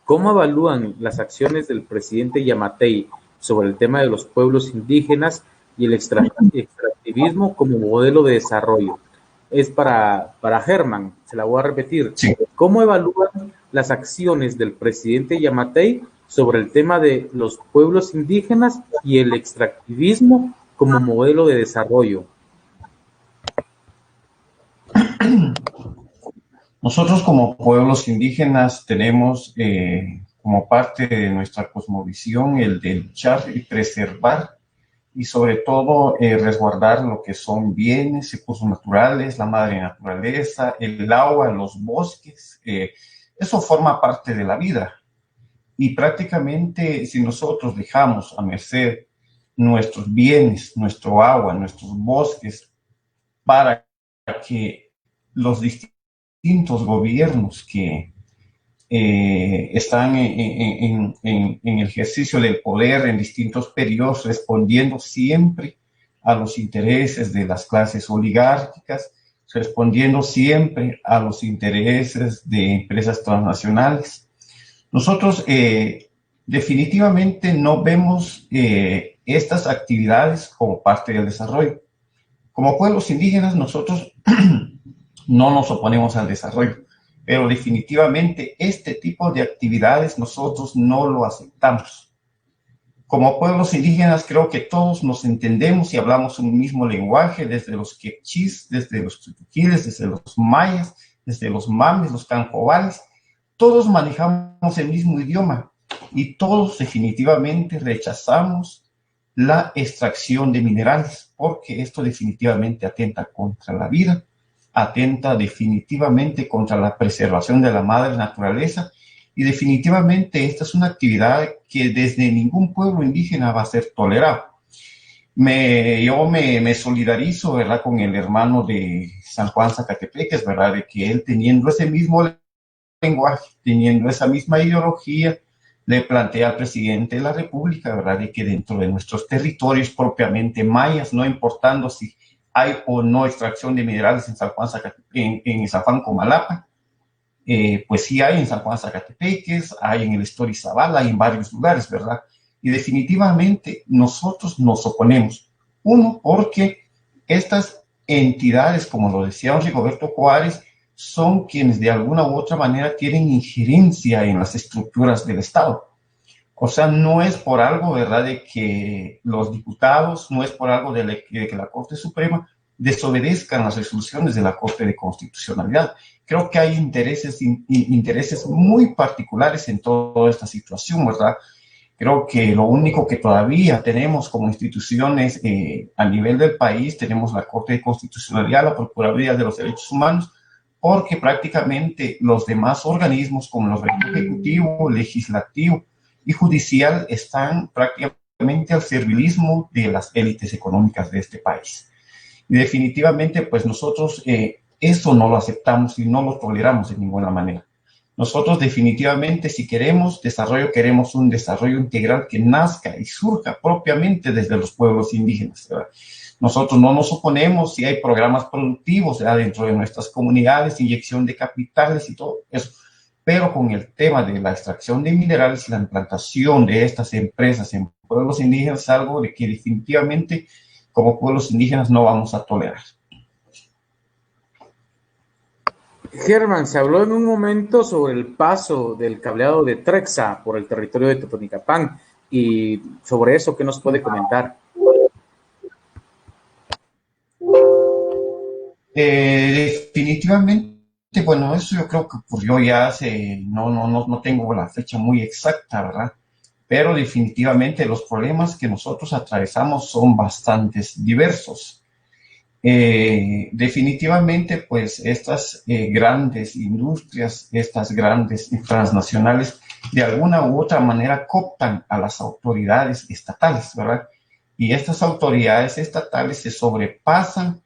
Speaker 1: ¿cómo evalúan las acciones del presidente Yamatei sobre el tema de los pueblos indígenas y el extractivismo como modelo de desarrollo? Es para Germán, se la voy a repetir.
Speaker 2: Sí.
Speaker 1: ¿Cómo evalúan las acciones del presidente Yamatei sobre el tema de los pueblos indígenas y el extractivismo como modelo de desarrollo?
Speaker 2: Nosotros como pueblos indígenas tenemos como parte de nuestra cosmovisión el de luchar y preservar y sobre todo resguardar lo que son bienes, recursos naturales, la madre naturaleza, el agua, los bosques. Eso forma parte de la vida. Y prácticamente si nosotros dejamos a merced nuestros bienes, nuestro agua, nuestros bosques, para que los distintos gobiernos que están en el ejercicio del poder en distintos periodos, respondiendo siempre a los intereses de las clases oligárquicas, respondiendo siempre a los intereses de empresas transnacionales. Nosotros definitivamente no vemos estas actividades como parte del desarrollo. Como pueblos indígenas, nosotros no nos oponemos al desarrollo, pero definitivamente este tipo de actividades nosotros no lo aceptamos. Como pueblos indígenas creo que todos nos entendemos y hablamos un mismo lenguaje, desde los quechís, desde los tutuquiles, desde los mayas, desde los mames, los cancobales. Todos manejamos el mismo idioma y todos definitivamente rechazamos la extracción de minerales, porque esto definitivamente atenta contra la vida, atenta definitivamente contra la preservación de la madre naturaleza, y definitivamente esta es una actividad que desde ningún pueblo indígena va a ser tolerada. Yo me solidarizo, ¿verdad?, con el hermano de San Juan Zacatepeques, ¿verdad?, de que él, teniendo ese mismo lenguaje, teniendo esa misma ideología, le plantea al presidente de la República, ¿verdad?, de que dentro de nuestros territorios propiamente mayas, no importando si hay o no extracción de minerales en San Juan, en San Juan Comalapa, pues sí hay en San Juan Zacatepeques, hay en el Estor Izabal, hay en varios lugares, ¿verdad? Y definitivamente nosotros nos oponemos. Uno, porque estas entidades, como lo decía don Rigoberto Juárez, son quienes de alguna u otra manera tienen injerencia en las estructuras del Estado. O sea, no es por algo, ¿verdad?, de que los diputados, no es por algo de que la Corte Suprema desobedezcan las resoluciones de la Corte de Constitucionalidad. Creo que hay intereses muy particulares en toda esta situación, ¿verdad? Creo que lo único que todavía tenemos como instituciones a nivel del país, tenemos la Corte de Constitucionalidad, la Procuraduría de los Derechos Humanos, porque prácticamente los demás organismos como el Ejecutivo, Legislativo y Judicial están prácticamente al servilismo de las élites económicas de este país. Y definitivamente, pues nosotros eso no lo aceptamos y no lo toleramos de ninguna manera. Nosotros definitivamente, si queremos desarrollo, queremos un desarrollo integral que nazca y surja propiamente desde los pueblos indígenas, ¿verdad? Nosotros no nos oponemos si hay programas productivos, ¿verdad?, dentro de nuestras comunidades, inyección de capitales y todo eso. Pero con el tema de la extracción de minerales y la implantación de estas empresas en pueblos indígenas es algo de que definitivamente como pueblos indígenas no vamos a tolerar.
Speaker 1: Germán, se habló en un momento sobre el paso del cableado de Trexa por el territorio de Totonicapán, y sobre eso, ¿qué nos puede comentar?
Speaker 2: Definitivamente, bueno, eso yo creo que ocurrió ya hace, no tengo la fecha muy exacta, ¿verdad? Pero definitivamente los problemas que nosotros atravesamos son bastante diversos. Definitivamente, pues estas grandes industrias, estas grandes transnacionales, de alguna u otra manera cooptan a las autoridades estatales, ¿verdad? Y estas autoridades estatales se sobrepasan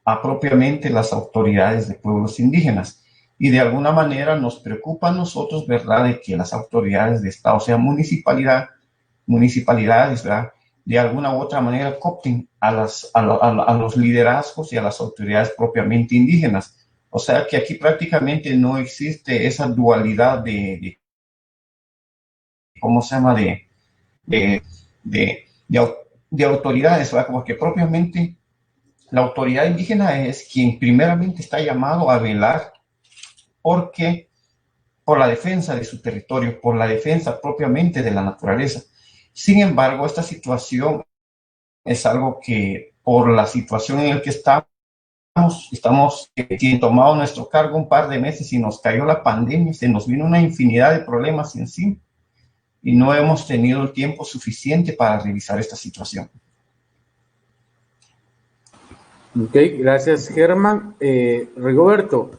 Speaker 2: a propiamente las autoridades de pueblos indígenas. Y de alguna manera nos preocupa a nosotros, ¿verdad?, de que las autoridades de Estado, o sea, municipalidades, ¿verdad?, de alguna u otra manera coopten a los liderazgos y a las autoridades propiamente indígenas. O sea que aquí prácticamente no existe esa dualidad ¿cómo se llama?, de autoridades, ¿verdad? Porque propiamente la autoridad indígena es quien primeramente está llamado a velar por la defensa de su territorio, por la defensa propiamente de la naturaleza. Sin embargo, esta situación es algo que, por la situación en la que estamos, estamos tomado nuestro cargo un par de meses y nos cayó la pandemia, se nos vino una infinidad de problemas encima y no hemos tenido el tiempo suficiente para revisar esta situación.
Speaker 1: Ok, gracias Germán. Rigoberto,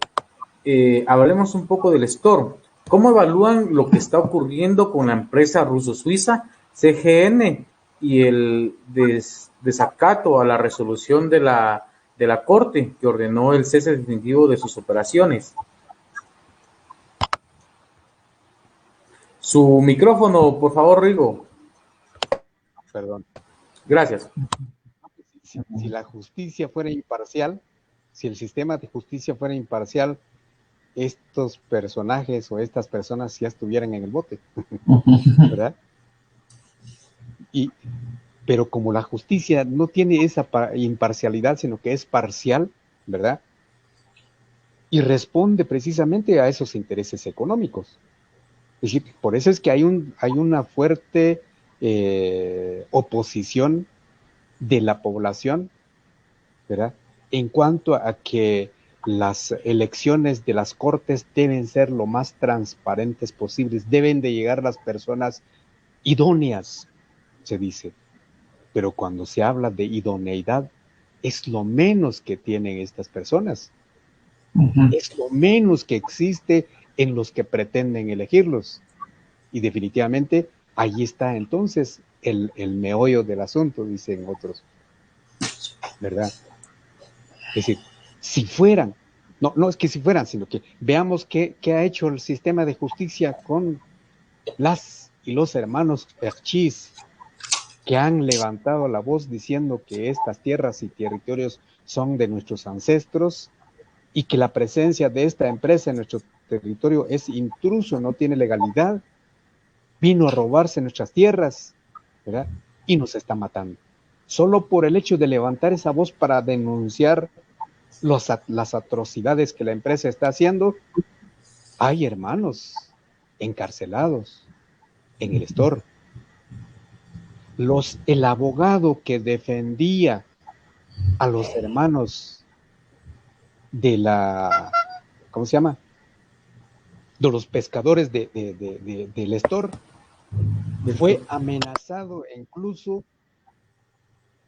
Speaker 1: hablemos un poco del store. ¿Cómo evalúan lo que está ocurriendo con la empresa ruso-suiza CGN y el desacato a la resolución de la Corte que ordenó el cese definitivo de sus operaciones? Su micrófono, por favor, Rigo.
Speaker 3: Perdón.
Speaker 1: Gracias.
Speaker 3: Si la justicia fuera imparcial, si el sistema de justicia fuera imparcial, estos personajes o estas personas ya estuvieran en el bote, ¿verdad? Pero como la justicia no tiene esa imparcialidad, sino que es parcial, ¿verdad? Y responde precisamente a esos intereses económicos. Es decir, por eso es que hay una fuerte oposición de la población, ¿verdad? En cuanto a que las elecciones de las cortes deben ser lo más transparentes posibles, deben de llegar las personas idóneas, se dice. Pero cuando se habla de idoneidad, es lo menos que tienen estas personas. Es lo menos que existe en los que pretenden elegirlos. Y definitivamente ahí está entonces el meollo del asunto, dicen otros. ¿Verdad? Es decir, si fueran, no es que si fueran, sino que veamos qué ha hecho el sistema de justicia con las y los hermanos Perchis, que han levantado la voz diciendo que estas tierras y territorios son de nuestros ancestros y que la presencia de esta empresa en nuestro territorio es intruso, no tiene legalidad, vino a robarse nuestras tierras, ¿verdad? Y nos está matando. Solo por el hecho de levantar esa voz para denunciar las atrocidades que la empresa está haciendo, hay hermanos encarcelados en el store. El abogado que defendía a los hermanos de ¿cómo se llama? De los pescadores del store, fue amenazado e incluso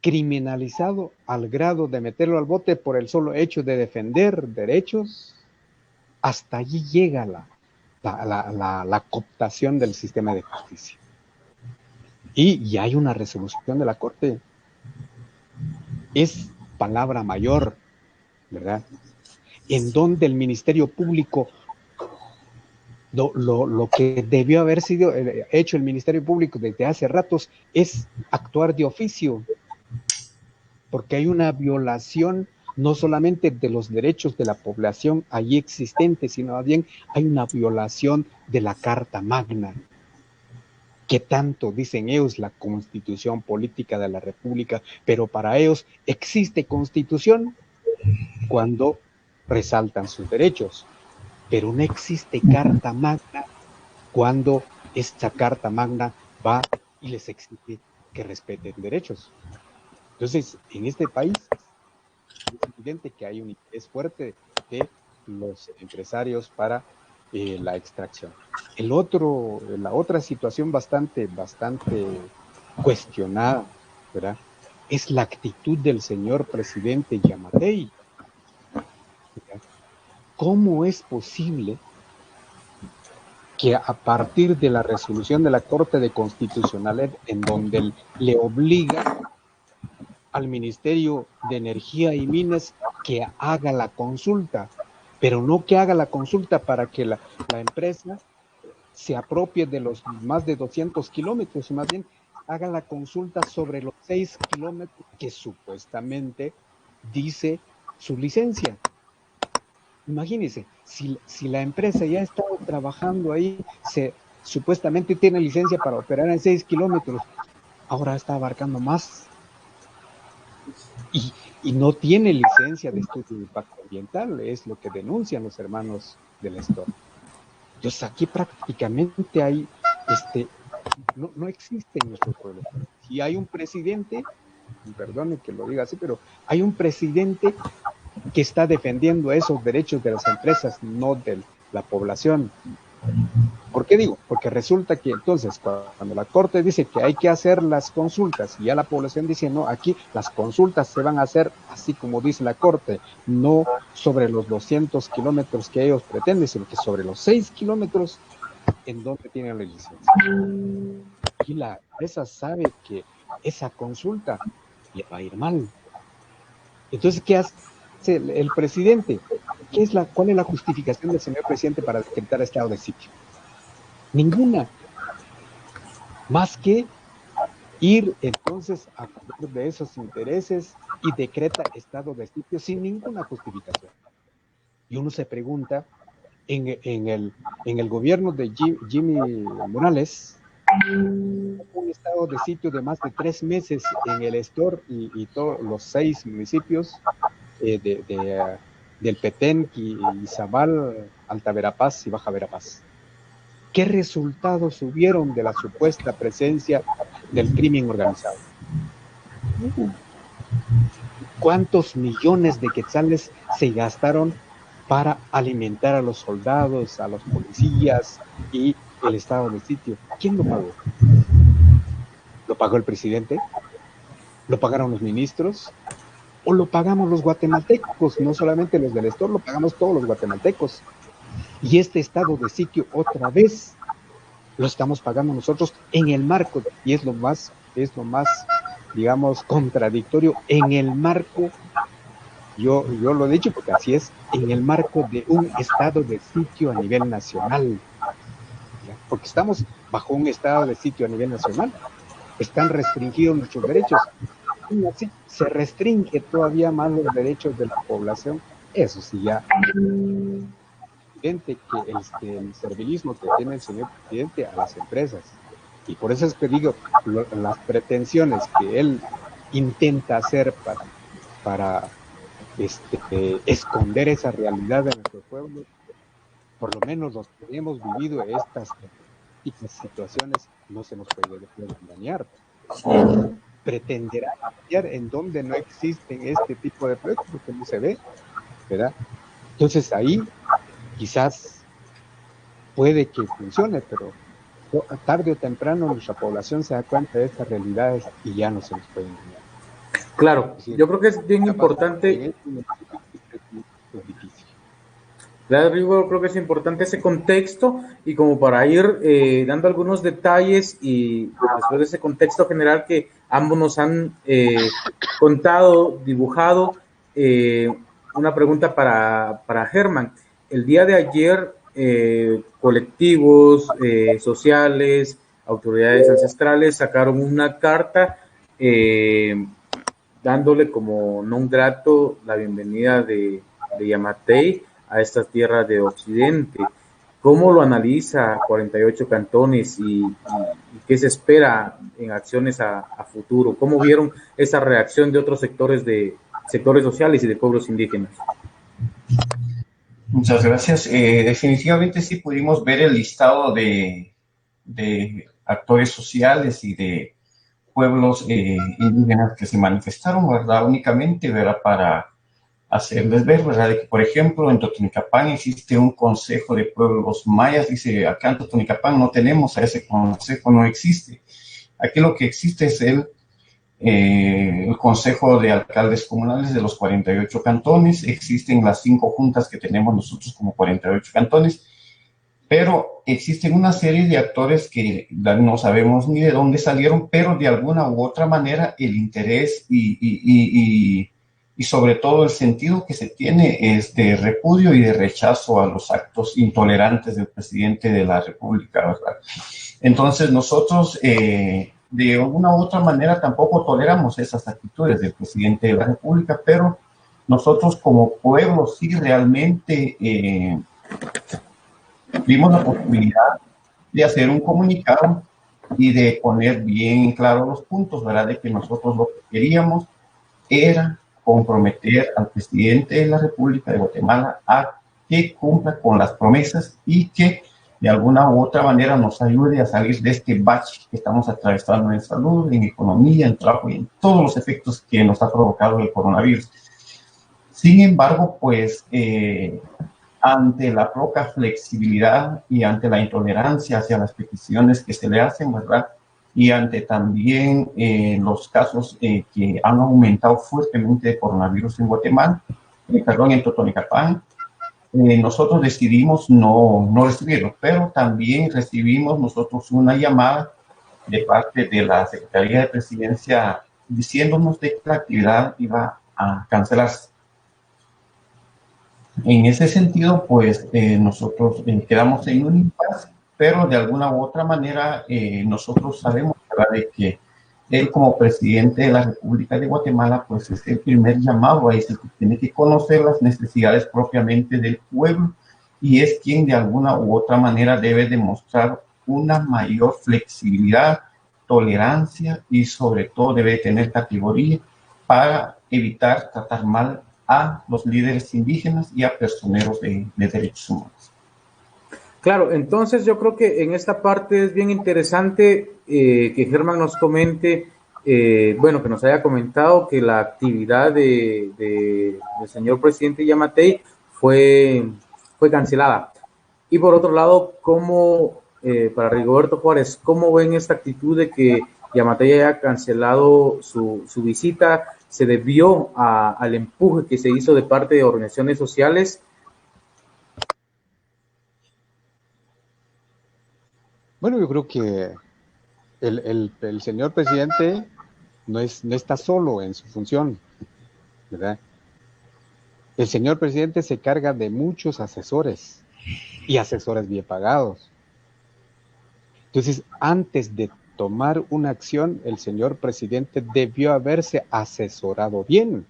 Speaker 3: criminalizado al grado de meterlo al bote por el solo hecho de defender derechos. Hasta allí llega la cooptación del sistema de justicia. Y hay una resolución de la Corte. Es palabra mayor, ¿verdad? En donde el Ministerio Público, lo que debió haber sido hecho el Ministerio Público desde hace ratos es actuar de oficio, porque hay una violación no solamente de los derechos de la población allí existente, sino más bien hay una violación de la Carta Magna, que tanto dicen ellos la Constitución Política de la República, pero para ellos existe Constitución cuando resaltan sus derechos, pero no existe Carta Magna cuando esta Carta Magna va y les exige que respeten derechos. Entonces, en este país es evidente que hay un interés fuerte de los empresarios para la extracción. La otra situación bastante cuestionada, ¿verdad?, es la actitud del señor presidente Giammattei. ¿Cómo es posible que a partir de la resolución de la Corte de Constitucionalidad, en donde le obliga al Ministerio de Energía y Minas que haga la consulta, pero no que haga la consulta para que la empresa se apropie de los más de 200 kilómetros, más bien haga la consulta sobre los 6 kilómetros que supuestamente dice su licencia? Imagínense, si la empresa ya ha estado trabajando ahí, supuestamente tiene licencia para operar en 6 kilómetros, ahora está abarcando más. Y no tiene licencia de estudio de impacto ambiental, es lo que denuncian los hermanos del Estor. Entonces aquí prácticamente hay, no existe en nuestro pueblo. Y hay un presidente, perdone que lo diga así, pero hay un presidente que está defendiendo esos derechos de las empresas, no de la población. ¿Por qué digo? Porque resulta que entonces cuando la Corte dice que hay que hacer las consultas y ya la población dice, no, aquí las consultas se van a hacer así como dice la Corte, no sobre los 200 kilómetros que ellos pretenden, sino que sobre los 6 kilómetros en donde tienen la licencia. Y la empresa sabe que esa consulta le va a ir mal. Entonces, ¿qué hace el presidente? ¿Cuál es la justificación del señor presidente para decretar estado de sitio? Ninguna. Más que ir entonces a favor de esos intereses y decreta estado de sitio sin ninguna justificación. Y uno se pregunta, en el gobierno de Jimmy Morales, un estado de sitio de más de 3 meses en el Estor y todos los 6 municipios del Petén, Izabal, Alta Verapaz y Baja Verapaz. ¿Qué resultados hubieron de la supuesta presencia del crimen organizado? ¿Cuántos millones de quetzales se gastaron para alimentar a los soldados, a los policías y el estado de sitio? ¿Quién lo pagó? ¿Lo pagó el presidente? ¿Lo pagaron los ministros? ¿O lo pagamos los guatemaltecos? No solamente los del Estor, lo pagamos todos los guatemaltecos. Y este estado de sitio otra vez lo estamos pagando nosotros en el marco, y es lo más, digamos, contradictorio, en el marco, yo lo he dicho porque así es, en el marco de un estado de sitio a nivel nacional. Porque estamos bajo un estado de sitio a nivel nacional. Están restringidos nuestros derechos. Y así se restringe todavía más los derechos de la población. Eso sí, ya evidente que el servilismo que tiene el señor presidente a las empresas. Y por eso es que digo, las pretensiones que él intenta hacer para esconder esa realidad de nuestro pueblo, por lo menos los que hemos vivido estas situaciones, no se nos puede engañar. Pretenderá cambiar en donde no existen este tipo de proyectos, porque no se ve, ¿verdad? Entonces ahí quizás puede que funcione, pero tarde o temprano nuestra población se da cuenta de estas realidades y ya no se nos puede engañar.
Speaker 1: Claro, yo creo que es bien importante. Claro, yo creo que es importante ese contexto y como para ir dando algunos detalles y después de ese contexto general que ambos nos han contado, dibujado, una pregunta para Germán. El día de ayer, colectivos sociales, autoridades ancestrales sacaron una carta dándole como non grato la bienvenida de Yamatei a estas tierras de Occidente. ¿Cómo lo analiza 48 cantones y qué se espera en acciones a futuro? ¿Cómo vieron esa reacción de otros sectores sociales y de pueblos indígenas?
Speaker 2: Muchas gracias. Definitivamente sí pudimos ver el listado de actores sociales y de pueblos indígenas que se manifestaron, ¿verdad? Únicamente, ¿verdad? Para hacerles ver, ¿verdad? De que, por ejemplo, en Totonicapán existe un consejo de pueblos mayas. Dice, acá en Totonicapán no tenemos a ese consejo, no existe. Aquí lo que existe es el consejo de alcaldes comunales de los 48 cantones. Existen las 5 juntas que tenemos nosotros como 48 cantones, pero existen una serie de actores que no sabemos ni de dónde salieron, pero de alguna u otra manera el interés y sobre todo el sentido que se tiene es de repudio y de rechazo a los actos intolerantes del presidente de la República, ¿verdad? Entonces nosotros de alguna u otra manera tampoco toleramos esas actitudes del presidente de la República, pero nosotros como pueblo sí realmente vimos la posibilidad de hacer un comunicado y de poner bien claro los puntos, ¿verdad? De que nosotros lo que queríamos era comprometer al presidente de la República de Guatemala a que cumpla con las promesas y que de alguna u otra manera nos ayude a salir de este bache que estamos atravesando en salud, en economía, en trabajo y en todos los efectos que nos ha provocado el coronavirus.
Speaker 4: Sin embargo, pues ante la poca flexibilidad y ante la intolerancia hacia las peticiones que se le hacen, ¿verdad? Y ante también los casos que han aumentado fuertemente de coronavirus en Guatemala, perdón, en Totonicapán, nosotros decidimos no recibirlo, pero también recibimos nosotros una llamada de parte de la Secretaría de Presidencia diciéndonos de que la actividad iba a cancelarse. En ese sentido, pues nosotros quedamos en un impasse, pero de alguna u otra manera nosotros sabemos, ¿verdad?, de que él como presidente de la República de Guatemala, pues es el primer llamado a eso, que tiene que conocer las necesidades propiamente del pueblo y es quien de alguna u otra manera debe demostrar una mayor flexibilidad, tolerancia y sobre todo debe tener categoría para evitar tratar mal a los líderes indígenas y a personeros de derechos humanos.
Speaker 1: Claro, entonces yo creo que en esta parte es bien interesante que Germán nos comente, bueno, que nos haya comentado que la actividad del señor presidente Yamatei fue cancelada. Y por otro lado, ¿cómo, para Rigoberto Juárez, cómo ven esta actitud de que Yamatei haya cancelado su visita? ¿Se debió al empuje que se hizo de parte de organizaciones sociales?
Speaker 3: Bueno, yo creo que el señor presidente no está solo en su función, ¿verdad? El señor presidente se carga de muchos asesores y asesores bien pagados. Entonces, antes de tomar una acción, el señor presidente debió haberse asesorado bien,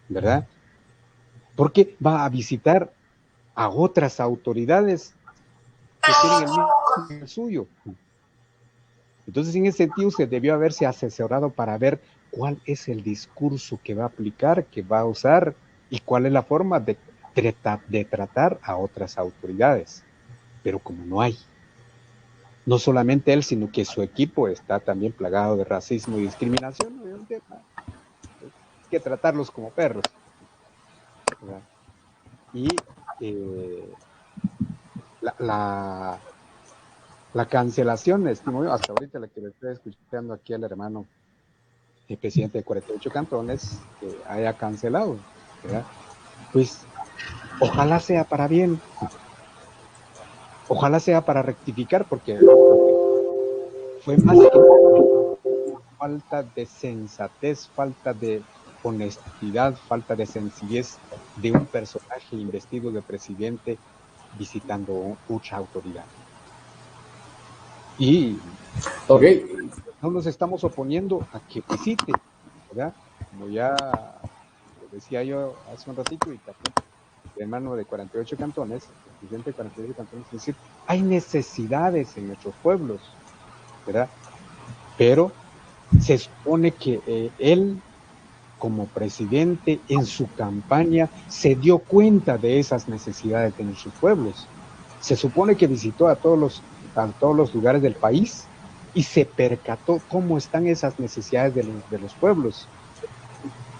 Speaker 3: ¿verdad? Porque va a visitar a otras autoridades que tienen el mismo suyo. Entonces, en ese sentido, se debió haberse asesorado para ver cuál es el discurso que va a aplicar, que va a usar y cuál es la forma de tratar a otras autoridades. Pero como no hay, no solamente él, sino que su equipo está también plagado de racismo y discriminación, obviamente, hay que tratarlos como perros, ¿verdad? Y la cancelación, estimo yo, hasta ahorita la que le estoy escuchando aquí al hermano, el presidente de 48 cantones, que haya cancelado, ¿verdad? Pues ojalá sea para bien, ojalá sea para rectificar, porque fue más que falta de sensatez, falta de honestidad, falta de sencillez de un personaje investido de presidente visitando mucha autoridad. Y no nos estamos oponiendo a que visite, ¿verdad? Como ya decía yo hace un ratito, y también el hermano de 48 cantones, el presidente de 48 cantones, es decir, hay necesidades en nuestros pueblos, ¿verdad? Pero se supone que él, como presidente, en su campaña, se dio cuenta de esas necesidades de nuestros pueblos. Se supone que visitó a todos los lugares del país y se percató cómo están esas necesidades de los pueblos.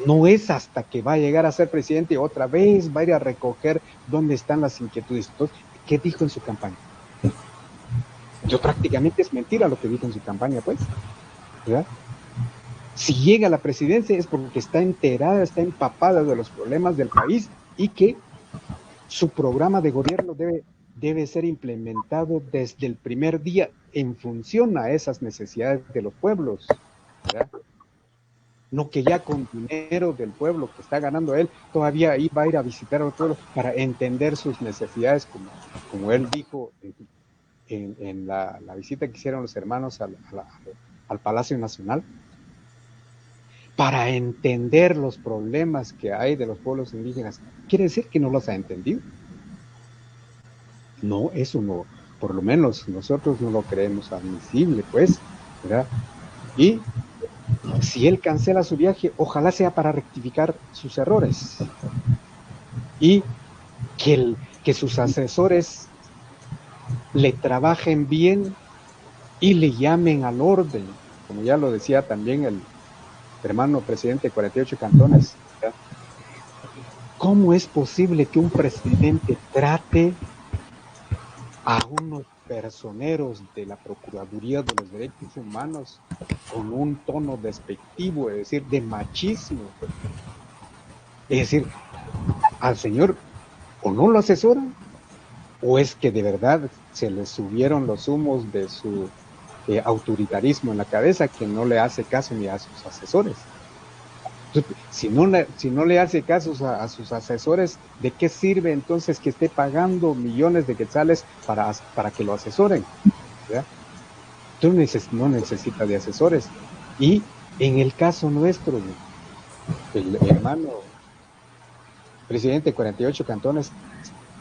Speaker 3: No es hasta que va a llegar a ser presidente otra vez va a ir a recoger dónde están las inquietudes. Entonces, ¿qué dijo en su campaña? Yo prácticamente es mentira lo que dijo en su campaña, pues, ¿verdad? Si llega a la presidencia es porque está enterada, está empapada de los problemas del país y que su programa de gobierno debe ser implementado desde el primer día en función a esas necesidades de los pueblos, ¿verdad? No que ya con dinero del pueblo que está ganando él, todavía ahí va a ir a visitar a los pueblos para entender sus necesidades, como él dijo en la visita que hicieron los hermanos al Palacio Nacional, para entender los problemas que hay de los pueblos indígenas. ¿Quiere decir que no los ha entendido? No, eso no, por lo menos nosotros no lo creemos admisible, pues, ¿verdad? Y si él cancela su viaje, ojalá sea para rectificar sus errores y que sus asesores le trabajen bien y le llamen al orden, como ya lo decía también el hermano presidente de 48 cantones, ¿verdad? ¿cómo es posible que un presidente trate a unos personeros de la Procuraduría de los Derechos Humanos con un tono despectivo, es decir, de machismo? Es decir, al señor o no lo asesoran, o es que de verdad se le subieron los humos de su autoritarismo en la cabeza, que no le hace caso ni a sus asesores. Entonces, si no le hace caso a sus asesores, ¿de qué sirve entonces que esté pagando millones de quetzales para que lo asesoren? ¿Verdad? Entonces no necesita de asesores. Y en el caso nuestro, el hermano presidente de 48 cantones,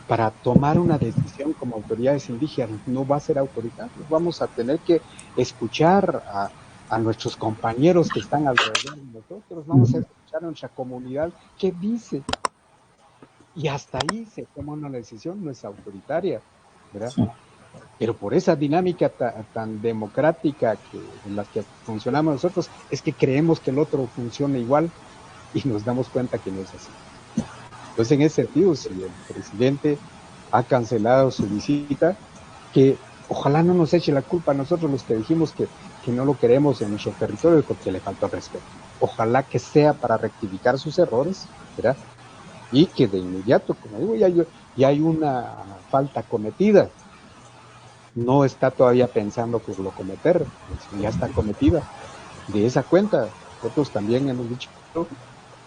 Speaker 3: para tomar una decisión como autoridades indígenas, no va a ser autoritario. Vamos a tener que escuchar a nuestros compañeros que están alrededor de nosotros, vamos a escuchar a nuestra comunidad qué dice. Y hasta ahí se toma una decisión, no es autoritaria, ¿verdad? Sí. Pero por esa dinámica tan democrática en la que funcionamos nosotros, es que creemos que el otro funciona igual y nos damos cuenta que no es así. Entonces, en ese sentido, si el presidente ha cancelado su visita, que ojalá no nos eche la culpa a nosotros los que dijimos que no lo queremos en nuestro territorio porque le falta respeto. Ojalá que sea para rectificar sus errores, ¿verdad? Y que de inmediato, como digo, ya hay una falta cometida. No está todavía pensando por lo cometer, ya está cometida. De esa cuenta, nosotros también hemos dicho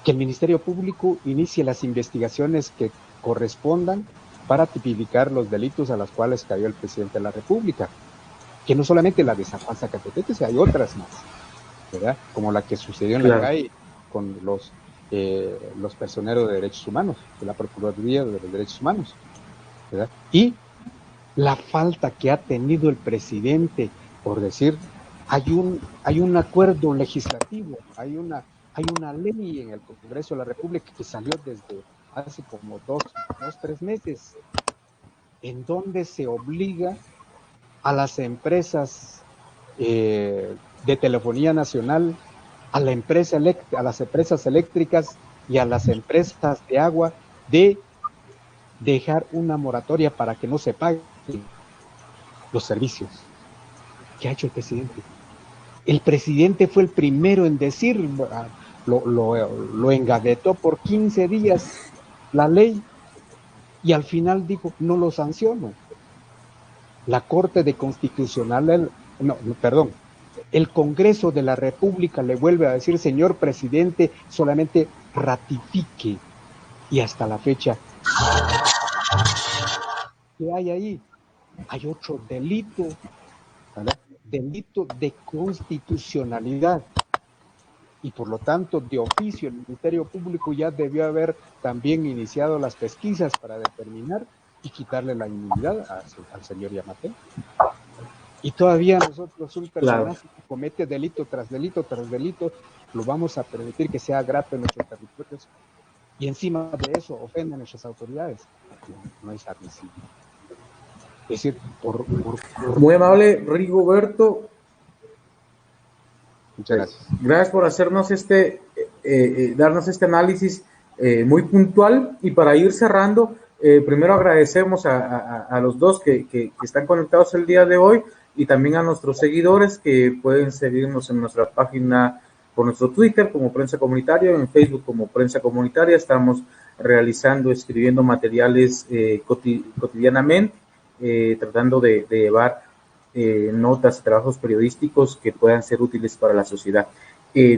Speaker 3: que el Ministerio Público inicie las investigaciones que correspondan para tipificar los delitos a los cuales cayó el presidente de la República. Que no solamente la de San Juan Zacatepeques, hay otras más, ¿verdad? Como la que sucedió en la calle con los personeros de derechos humanos, de la Procuraduría de los Derechos Humanos, ¿verdad? Y la falta que ha tenido el presidente, por decir, hay un acuerdo legislativo, hay una ley en el Congreso de la República que salió desde hace como 3 meses, en donde se obliga a las empresas de telefonía nacional, a las empresas eléctricas y a las empresas de agua de dejar una moratoria para que no se paguen los servicios. ¿Qué ha hecho el presidente? El presidente fue el primero en decir, lo engavetó por 15 días la ley y al final dijo, no lo sanciono. La Corte de Constitucional, el Congreso de la República le vuelve a decir, señor presidente, solamente ratifique. Y hasta la fecha, ¿qué hay ahí? Hay otro delito, ¿verdad? Delito de constitucionalidad. Y por lo tanto, de oficio, el Ministerio Público ya debió haber también iniciado las pesquisas para determinar y quitarle la inmunidad al señor Yamatei. Y todavía nosotros, un personaje que comete delito tras delito tras delito, lo vamos a permitir que sea grato en nuestros territorios. Y encima de eso ofende a nuestras autoridades. No es admisible. Es decir,
Speaker 1: Muy amable, Rigoberto.
Speaker 3: Muchas gracias.
Speaker 1: Gracias por hacernos darnos este análisis muy puntual. Y para ir cerrando, primero agradecemos a los dos que están conectados el día de hoy y también a nuestros seguidores que pueden seguirnos en nuestra página por nuestro Twitter como Prensa Comunitaria, en Facebook como Prensa Comunitaria. Estamos escribiendo materiales cotidianamente, tratando de llevar notas, trabajos periodísticos que puedan ser útiles para la sociedad.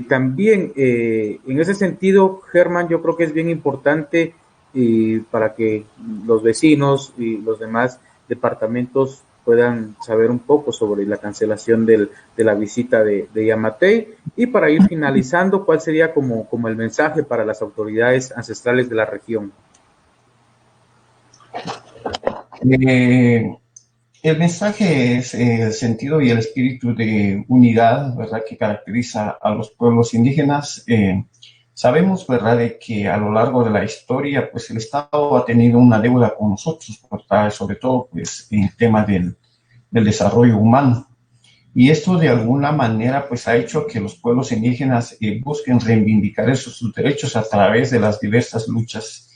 Speaker 1: También, en ese sentido, Germán, yo creo que es bien importante para que los vecinos y los demás departamentos puedan saber un poco sobre la cancelación de la visita de Yamatei. Y para ir finalizando, ¿cuál sería como el mensaje para las autoridades ancestrales de la región?
Speaker 4: El mensaje es el sentido y el espíritu de unidad, ¿verdad?, que caracteriza a los pueblos indígenas. Sabemos, ¿verdad?, de que a lo largo de la historia, pues el Estado ha tenido una deuda con nosotros, sobre todo, pues, en el tema del desarrollo humano. Y esto, de alguna manera, pues ha hecho que los pueblos indígenas busquen reivindicar sus derechos a través de las diversas luchas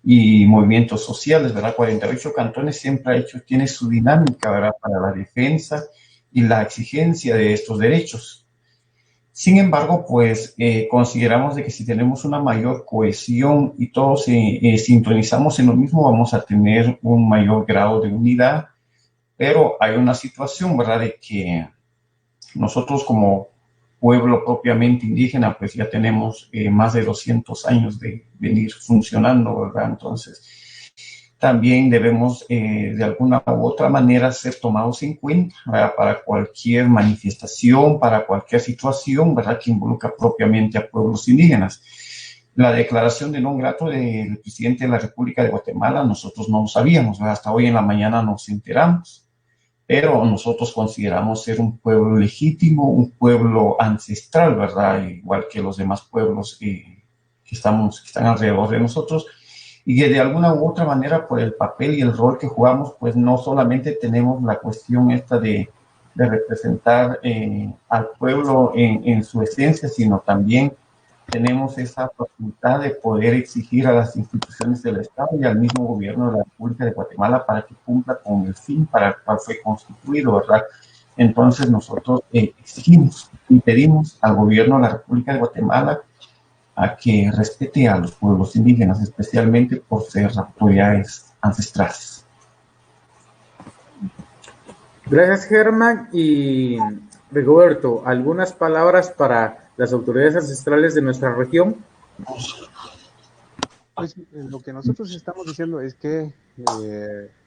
Speaker 4: y movimientos sociales, ¿verdad? 48 cantones siempre tiene su dinámica, ¿verdad? Para la defensa y la exigencia de estos derechos. Sin embargo, pues consideramos de que si tenemos una mayor cohesión y todos sintonizamos en lo mismo, vamos a tener un mayor grado de unidad, pero hay una situación, ¿verdad? De que nosotros como pueblo propiamente indígena, pues ya tenemos más de 200 años de venir funcionando, ¿verdad? Entonces, también debemos de alguna u otra manera ser tomados en cuenta, ¿verdad? Para cualquier manifestación, para cualquier situación, ¿verdad? Que involucra propiamente a pueblos indígenas. La declaración de non grato del presidente de la República de Guatemala, nosotros no lo sabíamos, ¿verdad? Hasta hoy en la mañana nos enteramos. Pero nosotros consideramos ser un pueblo legítimo, un pueblo ancestral, ¿verdad? Igual que los demás pueblos que están alrededor de nosotros, y que de alguna u otra manera, por el papel y el rol que jugamos, pues no solamente tenemos la cuestión esta de representar al pueblo en su esencia, sino también tenemos esa facultad de poder exigir a las instituciones del Estado y al mismo gobierno de la República de Guatemala para que cumpla con el fin para el cual fue constituido, ¿verdad? Entonces nosotros exigimos y pedimos al gobierno de la República de Guatemala a que respete a los pueblos indígenas, especialmente por ser autoridades ancestrales.
Speaker 1: Gracias, Germán. Y Rigoberto, ¿algunas palabras para las autoridades ancestrales de nuestra región?
Speaker 3: Pues lo que nosotros estamos diciendo es que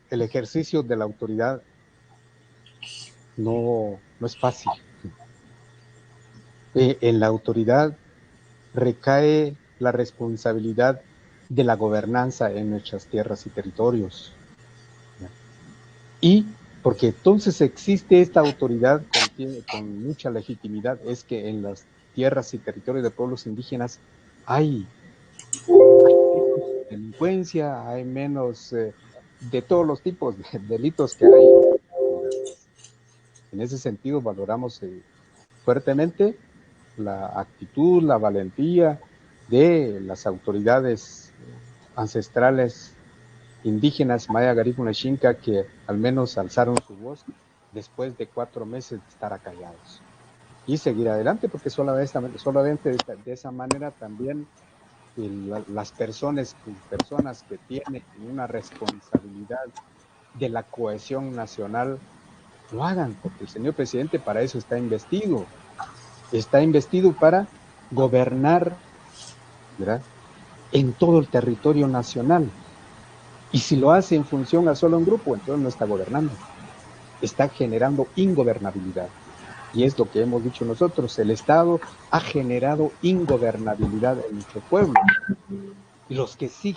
Speaker 3: el ejercicio de la autoridad no es fácil. En la autoridad recae la responsabilidad de la gobernanza en nuestras tierras y territorios. Y porque entonces existe esta autoridad con mucha legitimidad, es que en las tierras y territorios de pueblos indígenas hay menos delincuencia, hay menos de todos los tipos de delitos que hay. En ese sentido valoramos fuertemente la actitud, la valentía de las autoridades ancestrales indígenas Maya, Garífuna y Xinca, que al menos alzaron su voz después de 4 meses de estar acallados y seguir adelante, porque solamente de esa manera también las personas que tienen una responsabilidad de la cohesión nacional lo hagan, porque el señor presidente para eso está investido para gobernar, ¿verdad?, en todo el territorio nacional. Y si lo hace en función a solo un grupo, entonces no está gobernando, está generando ingobernabilidad. Y es lo que hemos dicho nosotros, el Estado ha generado ingobernabilidad en nuestro pueblo. Y los que sí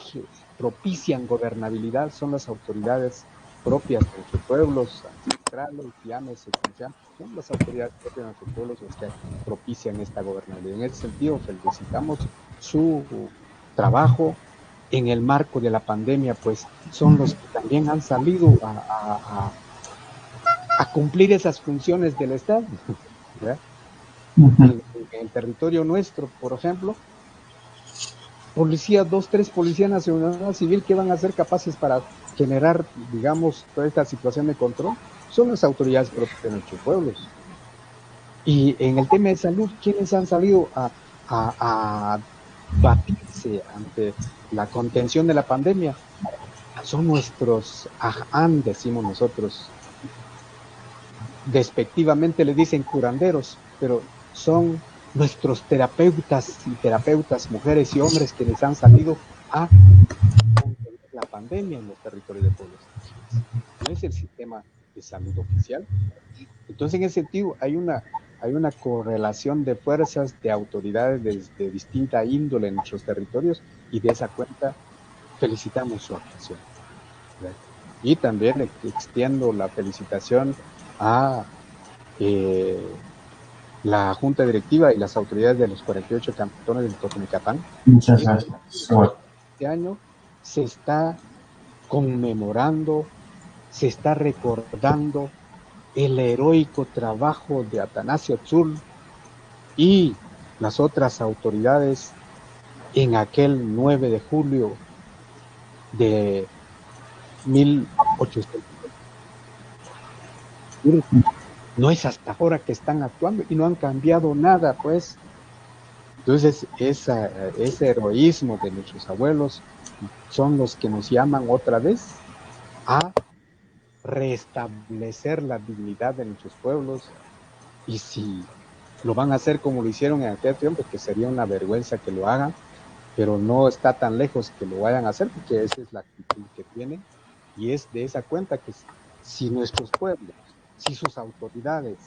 Speaker 3: propician gobernabilidad son las autoridades propias de nuestros pueblos ancestrales, llámese como sea, son las autoridades propias de nuestros pueblos los que propician esta gobernabilidad. En ese sentido, felicitamos su trabajo. En el marco de la pandemia, pues son los que también han salido a cumplir esas funciones del Estado, ¿verdad? En el territorio nuestro, por ejemplo, 2-3 policías nacional civil que van a ser capaces para generar, digamos, toda esta situación de control, son las autoridades propias de nuestros pueblos. Y en el tema de salud, ¿quiénes han salido a batirse ante la contención de la pandemia? Son nuestros aján, decimos nosotros, despectivamente le dicen curanderos, pero son nuestros terapeutas y terapeutas, mujeres y hombres, que les han salido a contener la pandemia en los territorios de pueblos indígenas. No es el sistema de salud oficial. Entonces, en ese sentido, hay una correlación de fuerzas, de autoridades de distinta índole en nuestros territorios, y de esa cuenta felicitamos su actuación. Y también extiendo la felicitación a la Junta Directiva y las autoridades de los 48 cantones del Totonicapán.
Speaker 4: Muchas gracias.
Speaker 3: Este año se está conmemorando, se está recordando el heroico trabajo de Atanasio Tzul y las otras autoridades en aquel 9 de julio de 1800. No es hasta ahora que están actuando y no han cambiado nada, pues. Entonces, ese heroísmo de nuestros abuelos son los que nos llaman otra vez a restablecer la dignidad de nuestros pueblos. Y si lo van a hacer como lo hicieron en aquel tiempo, que sería una vergüenza que lo hagan, pero no está tan lejos que lo vayan a hacer, porque esa es la actitud que tienen, y es de esa cuenta que si nuestros pueblos, si sus autoridades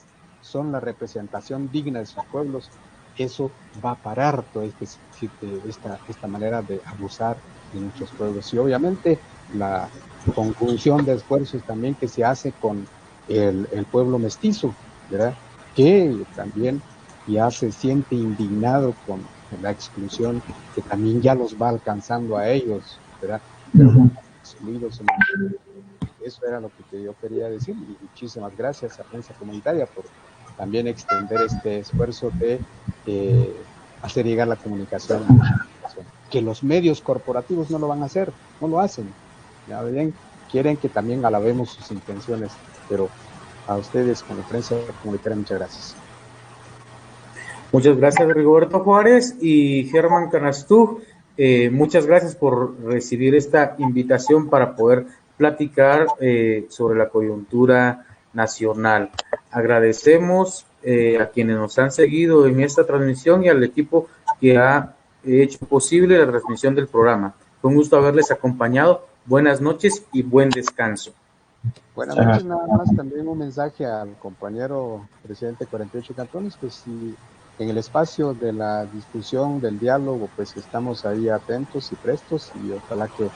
Speaker 3: son la representación digna de sus pueblos, eso va a parar toda esta manera de abusar de nuestros pueblos. Y obviamente la conjunción de esfuerzos también que se hace con el pueblo mestizo, ¿verdad? Que también ya se siente indignado con la exclusión, que también ya los va alcanzando a ellos, ¿verdad? Pero excluidos. Eso era lo que yo quería decir, y muchísimas gracias a Prensa Comunitaria por también extender este esfuerzo de hacer llegar la comunicación, que los medios corporativos no lo van a hacer, no lo hacen. Ya ven, quieren que también alabemos sus intenciones, pero a ustedes como Prensa Comunitaria, muchas gracias.
Speaker 1: Muchas gracias, Rigoberto Juárez y Germán Canastú. Muchas gracias por recibir esta invitación para poder platicar sobre la coyuntura nacional. Agradecemos a quienes nos han seguido en esta transmisión y al equipo que ha hecho posible la transmisión del programa. Fue un gusto haberles acompañado. Buenas noches y buen descanso.
Speaker 3: Buenas noches, nada más también un mensaje al compañero presidente de 48 cantones, pues si en el espacio de la discusión, del diálogo, pues estamos ahí atentos y prestos, y ojalá que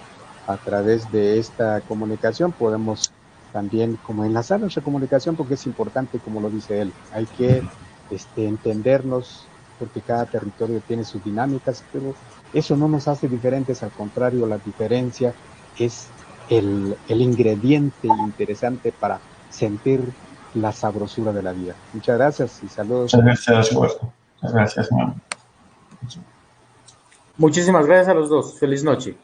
Speaker 3: a través de esta comunicación podemos también como enlazar nuestra comunicación, porque es importante, como lo dice él, hay que entendernos, porque cada territorio tiene sus dinámicas, pero eso no nos hace diferentes, al contrario, la diferencia es el ingrediente interesante para sentir la sabrosura de la vida. Muchas gracias y saludos.
Speaker 4: Muchas gracias, Roberto. Muchas gracias, man.
Speaker 1: Muchísimas gracias a los dos. Feliz noche.